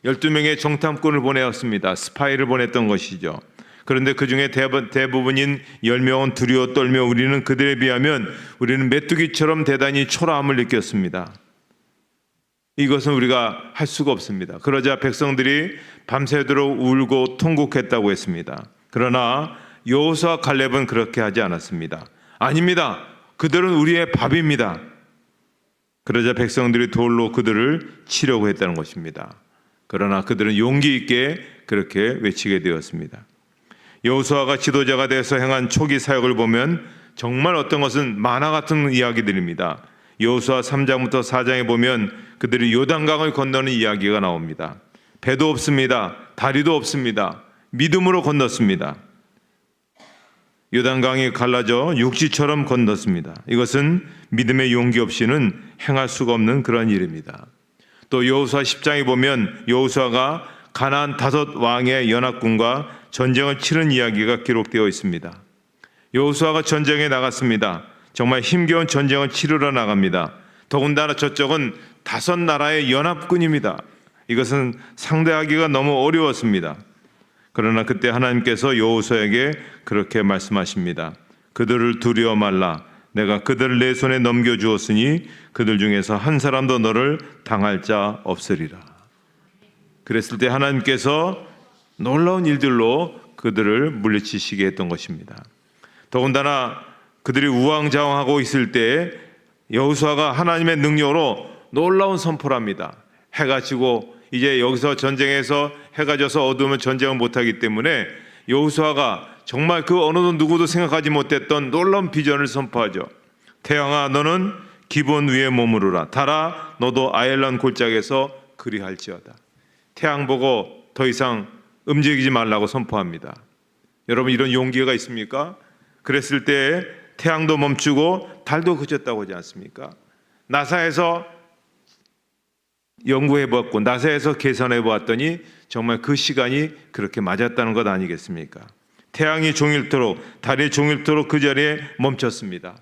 [SPEAKER 3] 12명의 정탐꾼을 보내었습니다. 스파이를 보냈던 것이죠. 그런데 그 중에 대부분인 10명은 두려워 떨며 우리는 그들에 비하면 우리는 메뚜기처럼 대단히 초라함을 느꼈습니다. 이것은 우리가 할 수가 없습니다. 그러자 백성들이 밤새도록 울고 통곡했다고 했습니다. 그러나 여호수아 갈렙은 그렇게 하지 않았습니다. 아닙니다. 그들은 우리의 밥입니다. 그러자 백성들이 돌로 그들을 치려고 했다는 것입니다. 그러나 그들은 용기 있게 그렇게 외치게 되었습니다. 여호수아가 지도자가 되어서 행한 초기 사역을 보면 정말 어떤 것은 만화 같은 이야기들입니다. 여호수아 3장부터 4장에 보면 그들이 요단강을 건너는 이야기가 나옵니다. 배도 없습니다. 다리도 없습니다. 믿음으로 건넜습니다. 요단강이 갈라져 육지처럼 건넜습니다. 이것은 믿음의 용기 없이는 행할 수가 없는 그런 일입니다. 또 여호수아 10장에 보면 여호수아가 가나안 5 왕의 연합군과 전쟁을 치른 이야기가 기록되어 있습니다. 여호수아가 전쟁에 나갔습니다. 정말 힘겨운 전쟁을 치르러 나갑니다. 더군다나 저쪽은 5 나라의 연합군입니다. 이것은 상대하기가 너무 어려웠습니다. 그러나 그때 하나님께서 여호수아에게 그렇게 말씀하십니다. 그들을 두려워 말라. 내가 그들을 내 손에 넘겨주었으니 그들 중에서 한 사람도 너를 당할 자 없으리라. 그랬을 때 하나님께서 놀라운 일들로 그들을 물리치시게 했던 것입니다. 더군다나 그들이 우왕좌왕하고 있을 때 여호수아가 하나님의 능력으로 놀라운 선포를 합니다. 해가 지고 이제 여기서 전쟁에서 해가 져서 어두우면 전쟁을 못하기 때문에 여호수아가 정말 그 어느 누구도 생각하지 못했던 놀라운 비전을 선포하죠. 태양아 너는 기본 위에 머무르라. 달아 너도 아엘란 골짜기에서 그리할지어다. 태양 보고 더 이상 움직이지 말라고 선포합니다. 여러분 이런 용기가 있습니까? 그랬을 때 태양도 멈추고 달도 그쳤다고 하지 않습니까? 나사에서 연구해봤고 나사에서 계산해보았더니 정말 그 시간이 그렇게 맞았다는 것 아니겠습니까? 태양이 종일토록 달이 종일토록 그 자리에 멈췄습니다.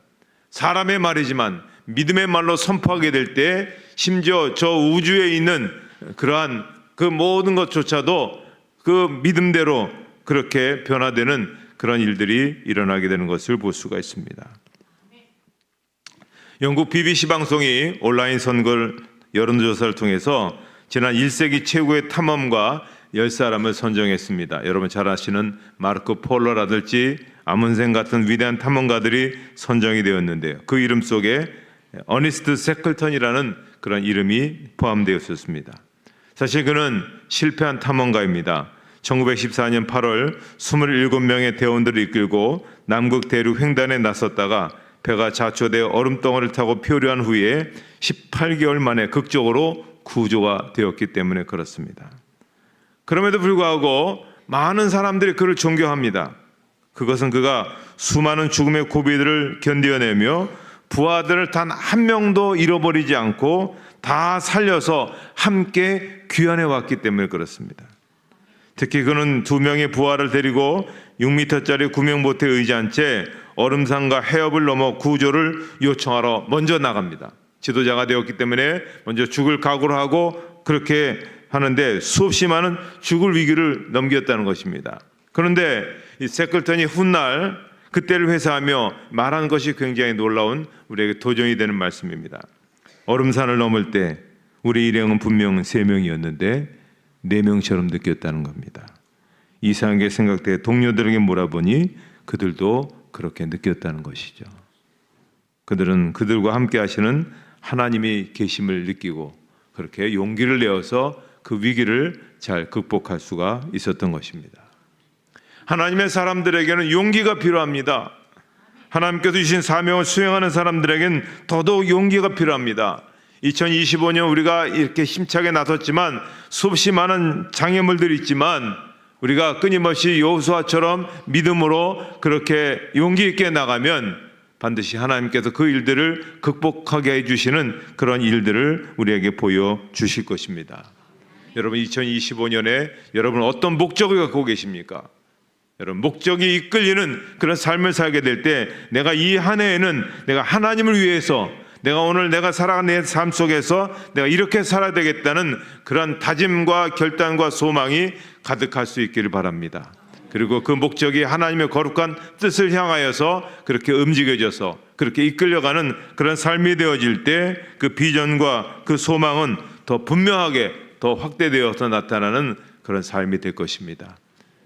[SPEAKER 3] 사람의 말이지만 믿음의 말로 선포하게 될 때 심지어 저 우주에 있는 그러한 그 모든 것조차도 그 믿음대로 그렇게 변화되는 그런 일들이 일어나게 되는 것을 볼 수가 있습니다. 영국 BBC 방송이 온라인 선거 여론조사를 통해서 지난 1세기 최고의 탐험가 10사람을 선정했습니다. 여러분 잘 아시는 마르코 폴로라든지 아문센 같은 위대한 탐험가들이 선정이 되었는데요. 그 이름 속에 어니스트 세클턴이라는 그런 이름이 포함되어 있었습니다. 사실 그는 실패한 탐험가입니다. 1914년 8월 27명의 대원들을 이끌고 남극 대륙 횡단에 나섰다가 배가 자초되어 얼음덩어리를 타고 표류한 후에 18개월 만에 극적으로 구조가 되었기 때문에 그렇습니다. 그럼에도 불구하고 많은 사람들이 그를 존경합니다. 그것은 그가 수많은 죽음의 고비들을 견뎌내며 부하들을 단 한 명도 잃어버리지 않고 다 살려서 함께 귀환해 왔기 때문에 그렇습니다. 특히 그는 2명의 부하를 데리고 6m짜리 구명보트에 의지한 채 얼음산과 해협을 넘어 구조를 요청하러 먼저 나갑니다. 지도자가 되었기 때문에 먼저 죽을 각오를 하고 그렇게 하는데 수없이 많은 죽을 위기를 넘겼다는 것입니다. 그런데 이 세클턴이 훗날 그때를 회사하며 말한 것이 굉장히 놀라운 우리에게 도전이 되는 말씀입니다. 얼음산을 넘을 때 우리 일행은 분명 3명이었는데 4명처럼 느꼈다는 겁니다. 이상하게 생각돼 동료들에게 물어보니 그들도 그렇게 느꼈다는 것이죠. 그들은 그들과 함께 하시는 하나님이 계심을 느끼고 그렇게 용기를 내어서 그 위기를 잘 극복할 수가 있었던 것입니다. 하나님의 사람들에게는 용기가 필요합니다. 하나님께서 주신 사명을 수행하는 사람들에게는 더더욱 용기가 필요합니다. 2025년 우리가 이렇게 힘차게 나섰지만 수없이 많은 장애물들이 있지만 우리가 끊임없이 여호수아처럼 믿음으로 그렇게 용기 있게 나가면 반드시 하나님께서 그 일들을 극복하게 해주시는 그런 일들을 우리에게 보여주실 것입니다. 여러분 2025년에 여러분 어떤 목적을 갖고 계십니까? 여러분 목적이 이끌리는 그런 삶을 살게 될 때 내가 이 한 해에는 내가 하나님을 위해서 내가 오늘 내가 살아가는 내 삶 속에서 내가 이렇게 살아야 되겠다는 그런 다짐과 결단과 소망이 가득할 수 있기를 바랍니다. 그리고 그 목적이 하나님의 거룩한 뜻을 향하여서 그렇게 움직여져서 그렇게 이끌려가는 그런 삶이 되어질 때 그 비전과 그 소망은 더 분명하게 더 확대되어서 나타나는 그런 삶이 될 것입니다.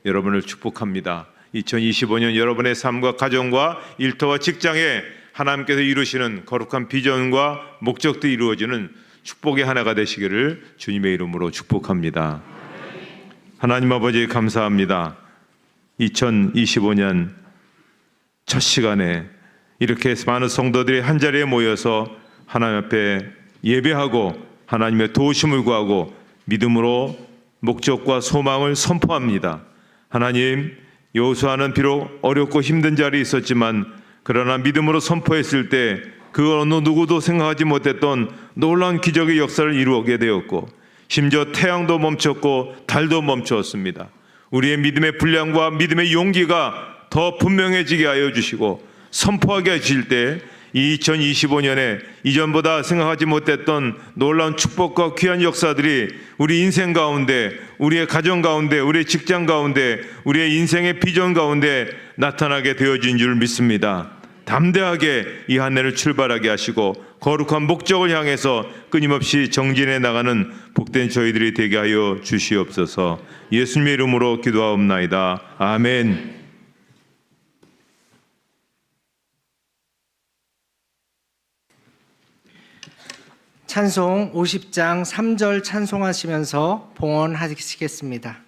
[SPEAKER 3] 여러분을 축복합니다. 2025년 여러분의 삶과 가정과 일터와 직장에 하나님께서 이루시는 거룩한 비전과 목적도 이루어지는 축복의 한 해가 되시기를 주님의 이름으로 축복합니다. 하나님 아버지 감사합니다. 2025년 첫 시간에 이렇게 많은 성도들이 한자리에 모여서 하나님 앞에 예배하고 하나님의 도우심을 구하고 믿음으로 목적과 소망을 선포합니다. 하나님, 여호수아는 비록 어렵고 힘든 자리에 있었지만 그러나 믿음으로 선포했을 때 그 어느 누구도 생각하지 못했던 놀라운 기적의 역사를 이루게 되었고 심지어 태양도 멈췄고 달도 멈추었습니다. 우리의 믿음의 분량과 믿음의 용기가 더 분명해지게 하여 주시고 선포하게 하실 때 2025년에 이전보다 생각하지 못했던 놀라운 축복과 귀한 역사들이 우리 인생 가운데, 우리의 가정 가운데, 우리의 직장 가운데, 우리의 인생의 비전 가운데 나타나게 되어진 줄 믿습니다. 담대하게 이 한 해를 출발하게 하시고 거룩한 목적을 향해서 끊임없이 정진해 나가는 복된 저희들이 되게 하여 주시옵소서. 예수님의 이름으로 기도하옵나이다. 아멘.
[SPEAKER 1] 찬송 50장 3절 찬송하시면서 봉헌하시겠습니다.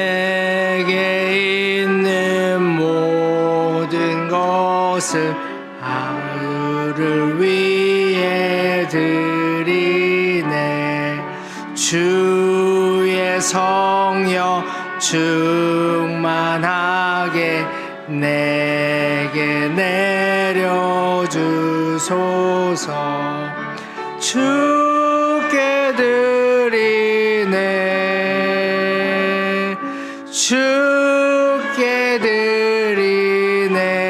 [SPEAKER 1] 내게 있는 모든 것을 하루를 위해 드리네. 주의 성령 충만하게 내게 내려주소서. 주께 드리네. 주께 드리네.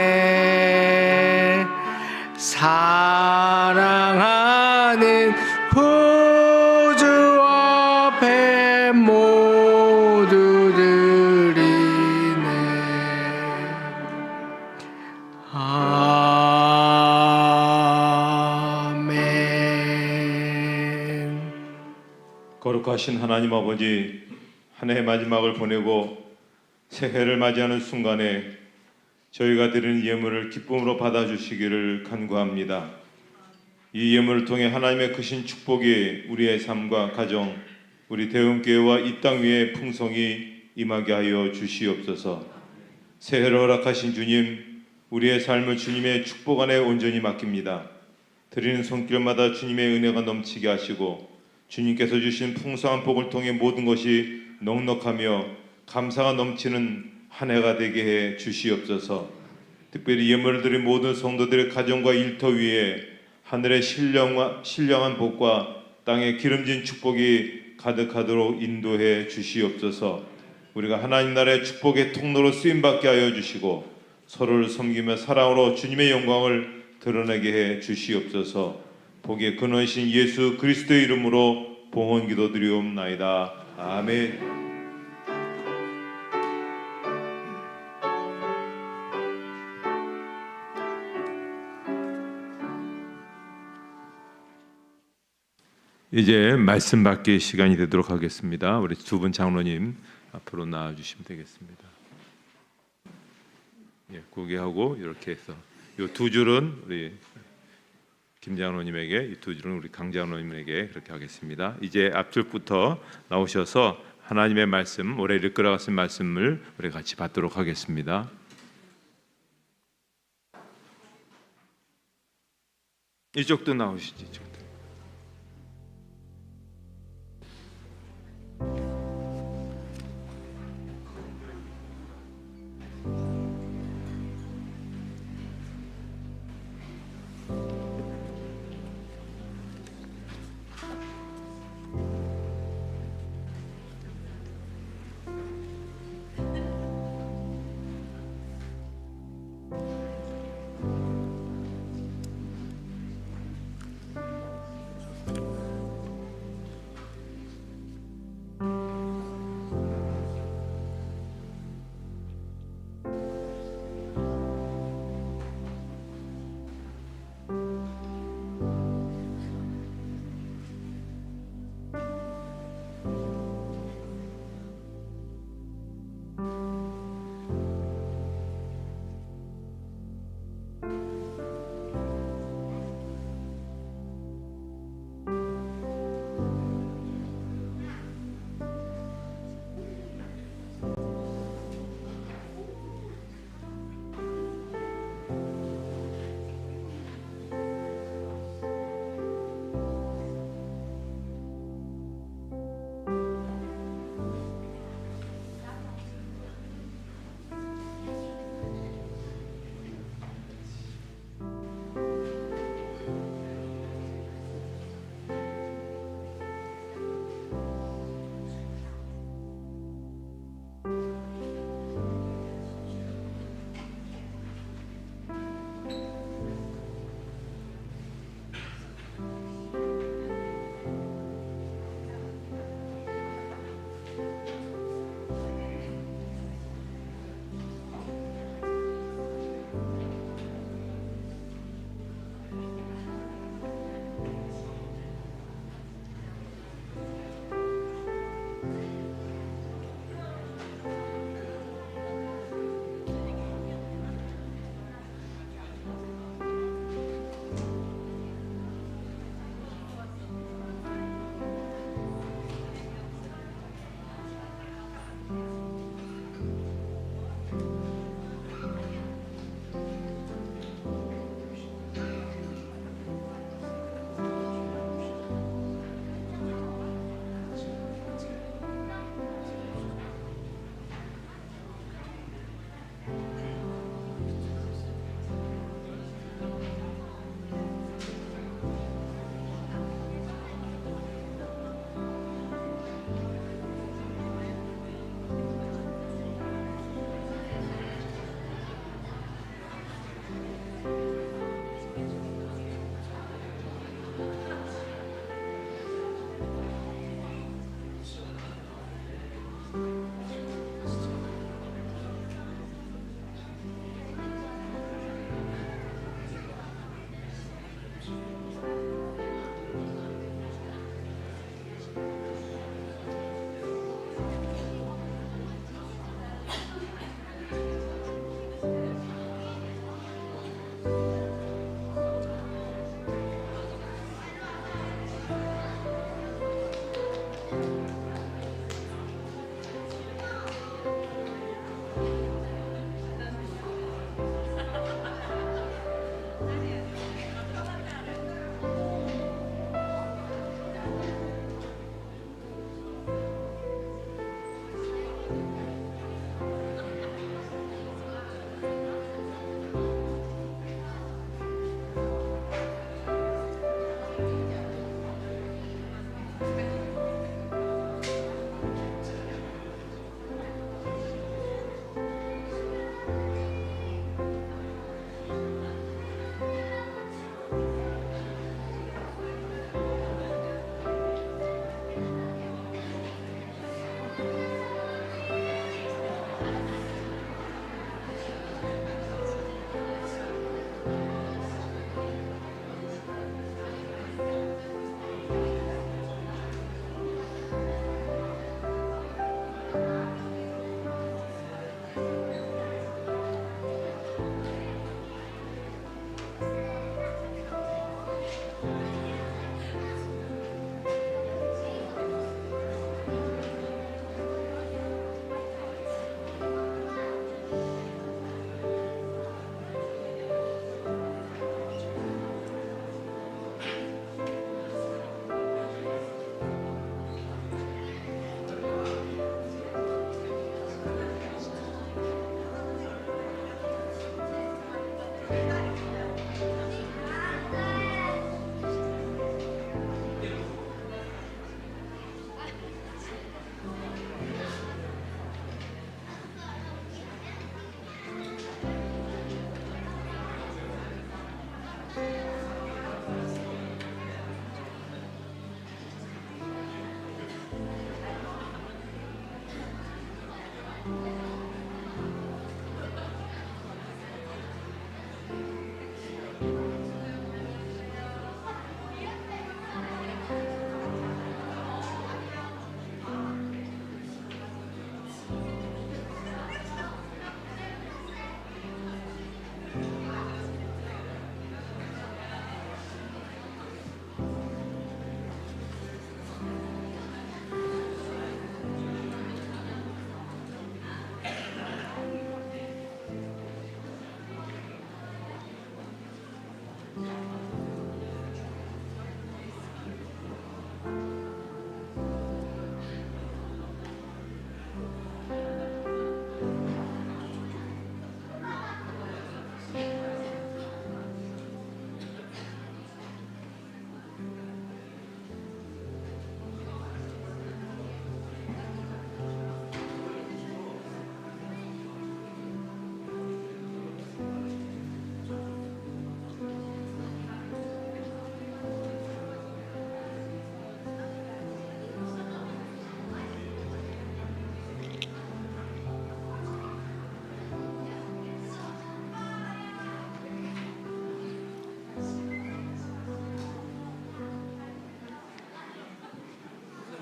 [SPEAKER 1] 사랑하는 구주 앞에 모두 드리네. 아멘.
[SPEAKER 3] 거룩하신 하나님 아버지, 한 해의 마지막을 보내고 새해를 맞이하는 순간에 저희가 드리는 예물을 기쁨으로 받아주시기를 간구합니다. 이 예물을 통해 하나님의 크신 축복이 우리의 삶과 가정, 우리 대흥교회와 이 땅 위에 풍성히 임하게 하여 주시옵소서. 새해를 허락하신 주님, 우리의 삶을 주님의 축복 안에 온전히 맡깁니다. 드리는 손길마다 주님의 은혜가 넘치게 하시고 주님께서 주신 풍성한 복을 통해 모든 것이 넉넉하며 감사가 넘치는 한 해가 되게 해 주시옵소서. 특별히 예물을 드린 모든 성도들의 가정과 일터 위에 하늘의 신령한 복과 땅의 기름진 축복이 가득하도록 인도해 주시옵소서. 우리가 하나님 나라의 축복의 통로로 쓰임받게 하여 주시고 서로를 섬기며 사랑으로 주님의 영광을 드러내게 해 주시옵소서. 복의 근원이신 예수 그리스도의 이름으로 봉헌 기도드리옵나이다. 아멘. 이제 말씀 받기 시간이 되도록 하겠습니다. 우리 두 분 장로님 앞으로 나와 주시면 되겠습니다. 예, 고개하고 이렇게 해서 이 두 줄은 우리 김 장로님에게, 이 두 줄은 우리 강 장로님에게 그렇게 하겠습니다. 이제 앞줄부터 나오셔서 하나님의 말씀, 올해 이끌어가신 말씀을 우리 같이 받도록 하겠습니다. 이쪽도 나오시죠. 이쪽도.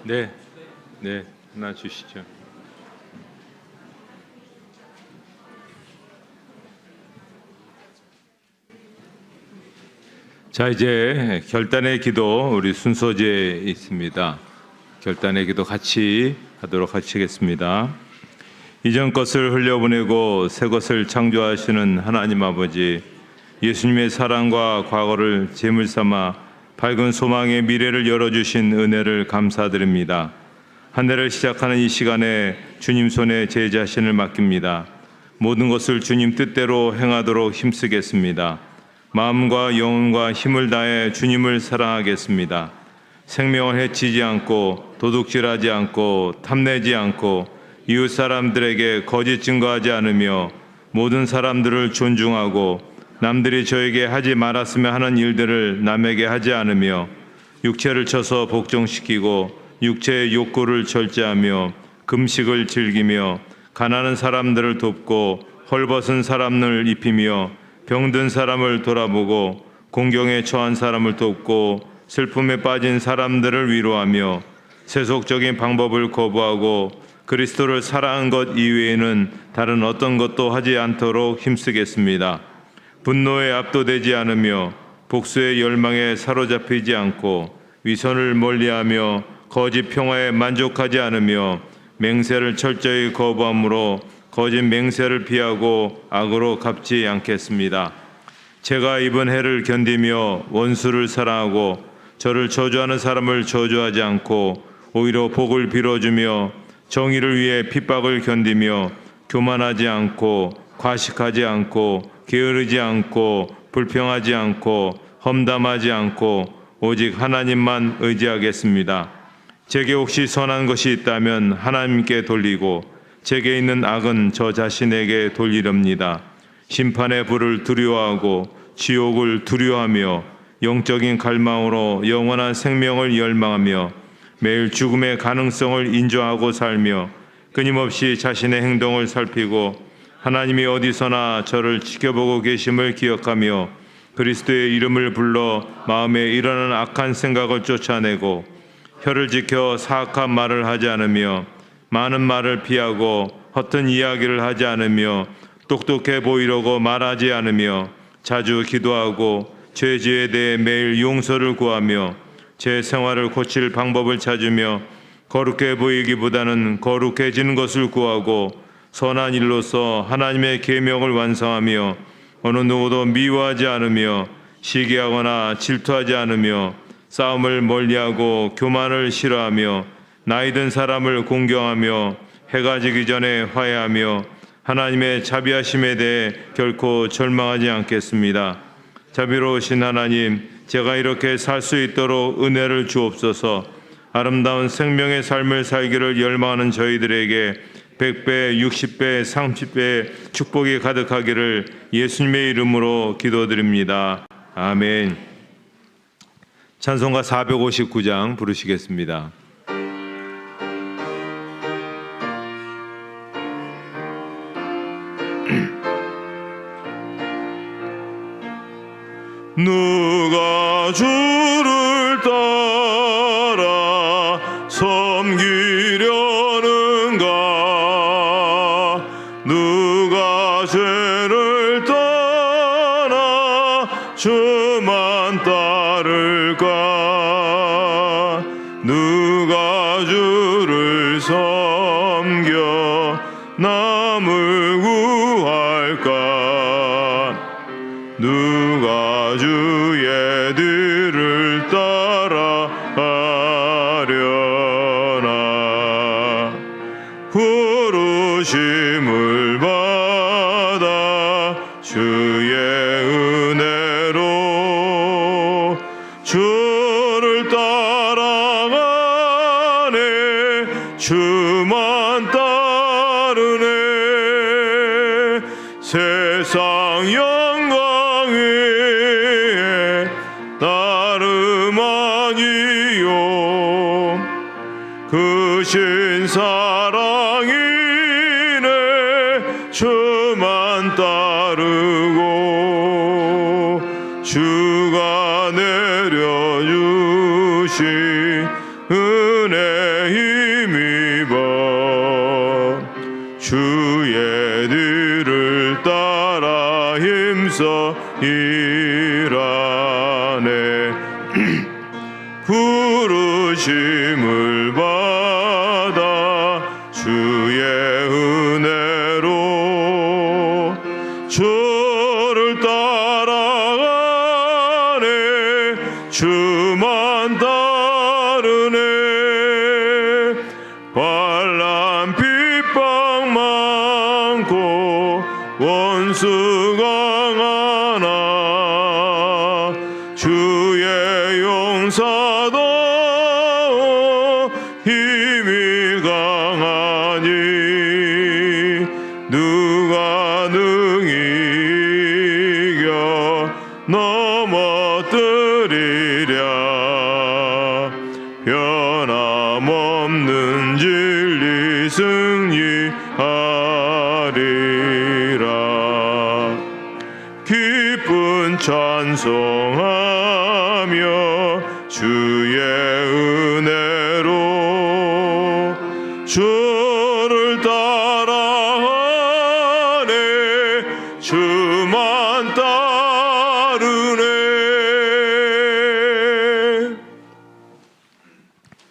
[SPEAKER 3] 네, 네, 하나 주시죠. 자, 이제 결단의 기도 우리 순서지에 있습니다. 결단의 기도 같이 하도록 하시겠습니다. 이전 것을 흘려보내고 새 것을 창조하시는 하나님 아버지, 예수님의 사랑과 과거를 제물 삼아 밝은 소망의 미래를 열어주신 은혜를 감사드립니다. 한 해를 시작하는 이 시간에 주님 손에 제 자신을 맡깁니다. 모든 것을 주님 뜻대로 행하도록 힘쓰겠습니다. 마음과 영혼과 힘을 다해 주님을 사랑하겠습니다. 생명을 해치지 않고 도둑질하지 않고 탐내지 않고 이웃 사람들에게 거짓 증거하지 않으며 모든 사람들을 존중하고 남들이 저에게 하지 말았으면 하는 일들을 남에게 하지 않으며 육체를 쳐서 복종시키고 육체의 욕구를 절제하며 금식을 즐기며 가난한 사람들을 돕고 헐벗은 사람을 입히며 병든 사람을 돌아보고 공경에 처한 사람을 돕고 슬픔에 빠진 사람들을 위로하며 세속적인 방법을 거부하고 그리스도를 사랑한 것 이외에는 다른 어떤 것도 하지 않도록 힘쓰겠습니다. 분노에 압도되지 않으며 복수의 열망에 사로잡히지 않고 위선을 멀리하며 거짓 평화에 만족하지 않으며 맹세를 철저히 거부함으로 거짓 맹세를 피하고 악으로 갚지 않겠습니다. 제가 이번 해를 견디며 원수를 사랑하고 저를 저주하는 사람을 저주하지 않고 오히려 복을 빌어주며 정의를 위해 핍박을 견디며 교만하지 않고 과식하지 않고 게으르지 않고 불평하지 않고 험담하지 않고 오직 하나님만 의지하겠습니다. 제게 혹시 선한 것이 있다면 하나님께 돌리고 제게 있는 악은 저 자신에게 돌리렵니다. 심판의 불을 두려워하고 지옥을 두려워하며 영적인 갈망으로 영원한 생명을 열망하며 매일 죽음의 가능성을 인정하고 살며 끊임없이 자신의 행동을 살피고 하나님이 어디서나 저를 지켜보고 계심을 기억하며 그리스도의 이름을 불러 마음에 일어나는 악한 생각을 쫓아내고 혀를 지켜 사악한 말을 하지 않으며 많은 말을 피하고 허튼 이야기를 하지 않으며 똑똑해 보이려고 말하지 않으며 자주 기도하고 죄지에 대해 매일 용서를 구하며 제 생활을 고칠 방법을 찾으며 거룩해 보이기보다는 거룩해지는 것을 구하고 선한 일로서 하나님의 계명을 완성하며 어느 누구도 미워하지 않으며 시기하거나 질투하지 않으며 싸움을 멀리하고 교만을 싫어하며 나이든 사람을 공경하며 해가 지기 전에 화해하며 하나님의 자비하심에 대해 결코 절망하지 않겠습니다. 자비로우신 하나님, 제가 이렇게 살 수 있도록 은혜를 주옵소서. 아름다운 생명의 삶을 살기를 열망하는 저희들에게 100배, 60배, 30배 축복이 가득하기를 예수님의 이름으로 기도드립니다. 아멘. 찬송가 459장 부르시겠습니다. 누가 주를 따라 섬기려는가? 누가 죄를 떠나 주만 따를까? 누가 주를 섬겨 남을 구할까? 누가 주의 뒤를 따라가려나? 부르심을 받아 주의 은혜로 주를 따라가네. 주만 따르네. 세상 영광 위에 따름 아니요 그 신사랑이네. 주만 따르고 주가 내려주신 은혜 부르심을 받아 주의 은혜로 주를 따라가네 주만 따르네 환난 핍박 많고 원수가 많아 주의 용사도 힘이 강하니 누가 능히 이겨 넘어뜨리랴 변함없는 진리 승리하리라 기쁜 찬송하며 주의 은혜로 주를 따라하네 주만 따르네.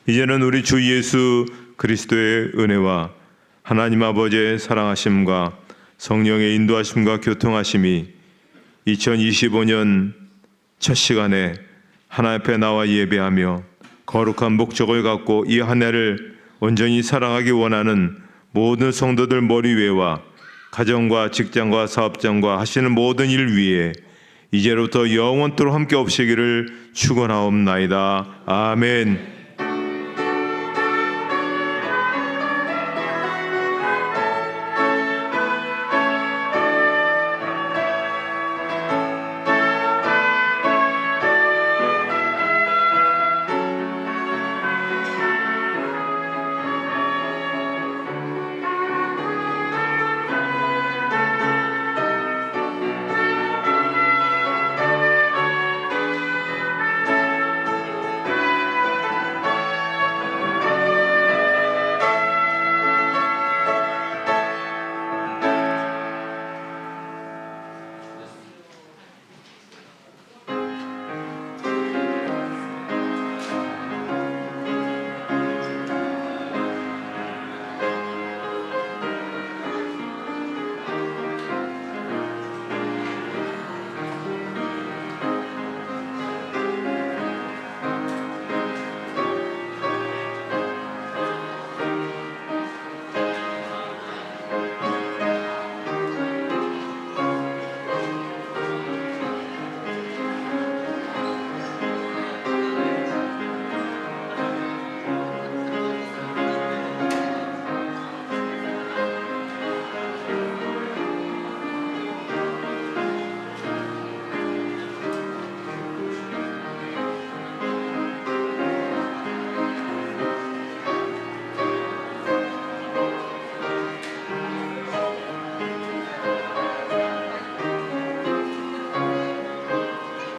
[SPEAKER 3] 이제는 우리 주 예수 그리스도의 은혜와 하나님 아버지의 사랑하심과 성령의 인도하심과 교통하심이 2025년 첫 시간에 하나님 앞에 나와 예배하며 거룩한 목적을 갖고 이 한 해를 온전히 사랑하기 원하는 모든 성도들 머리 위에와 가정과 직장과 사업장과 하시는 모든 일 위에 이제로부터 영원토록 함께 없으시기를 축원하옵나이다. 아멘.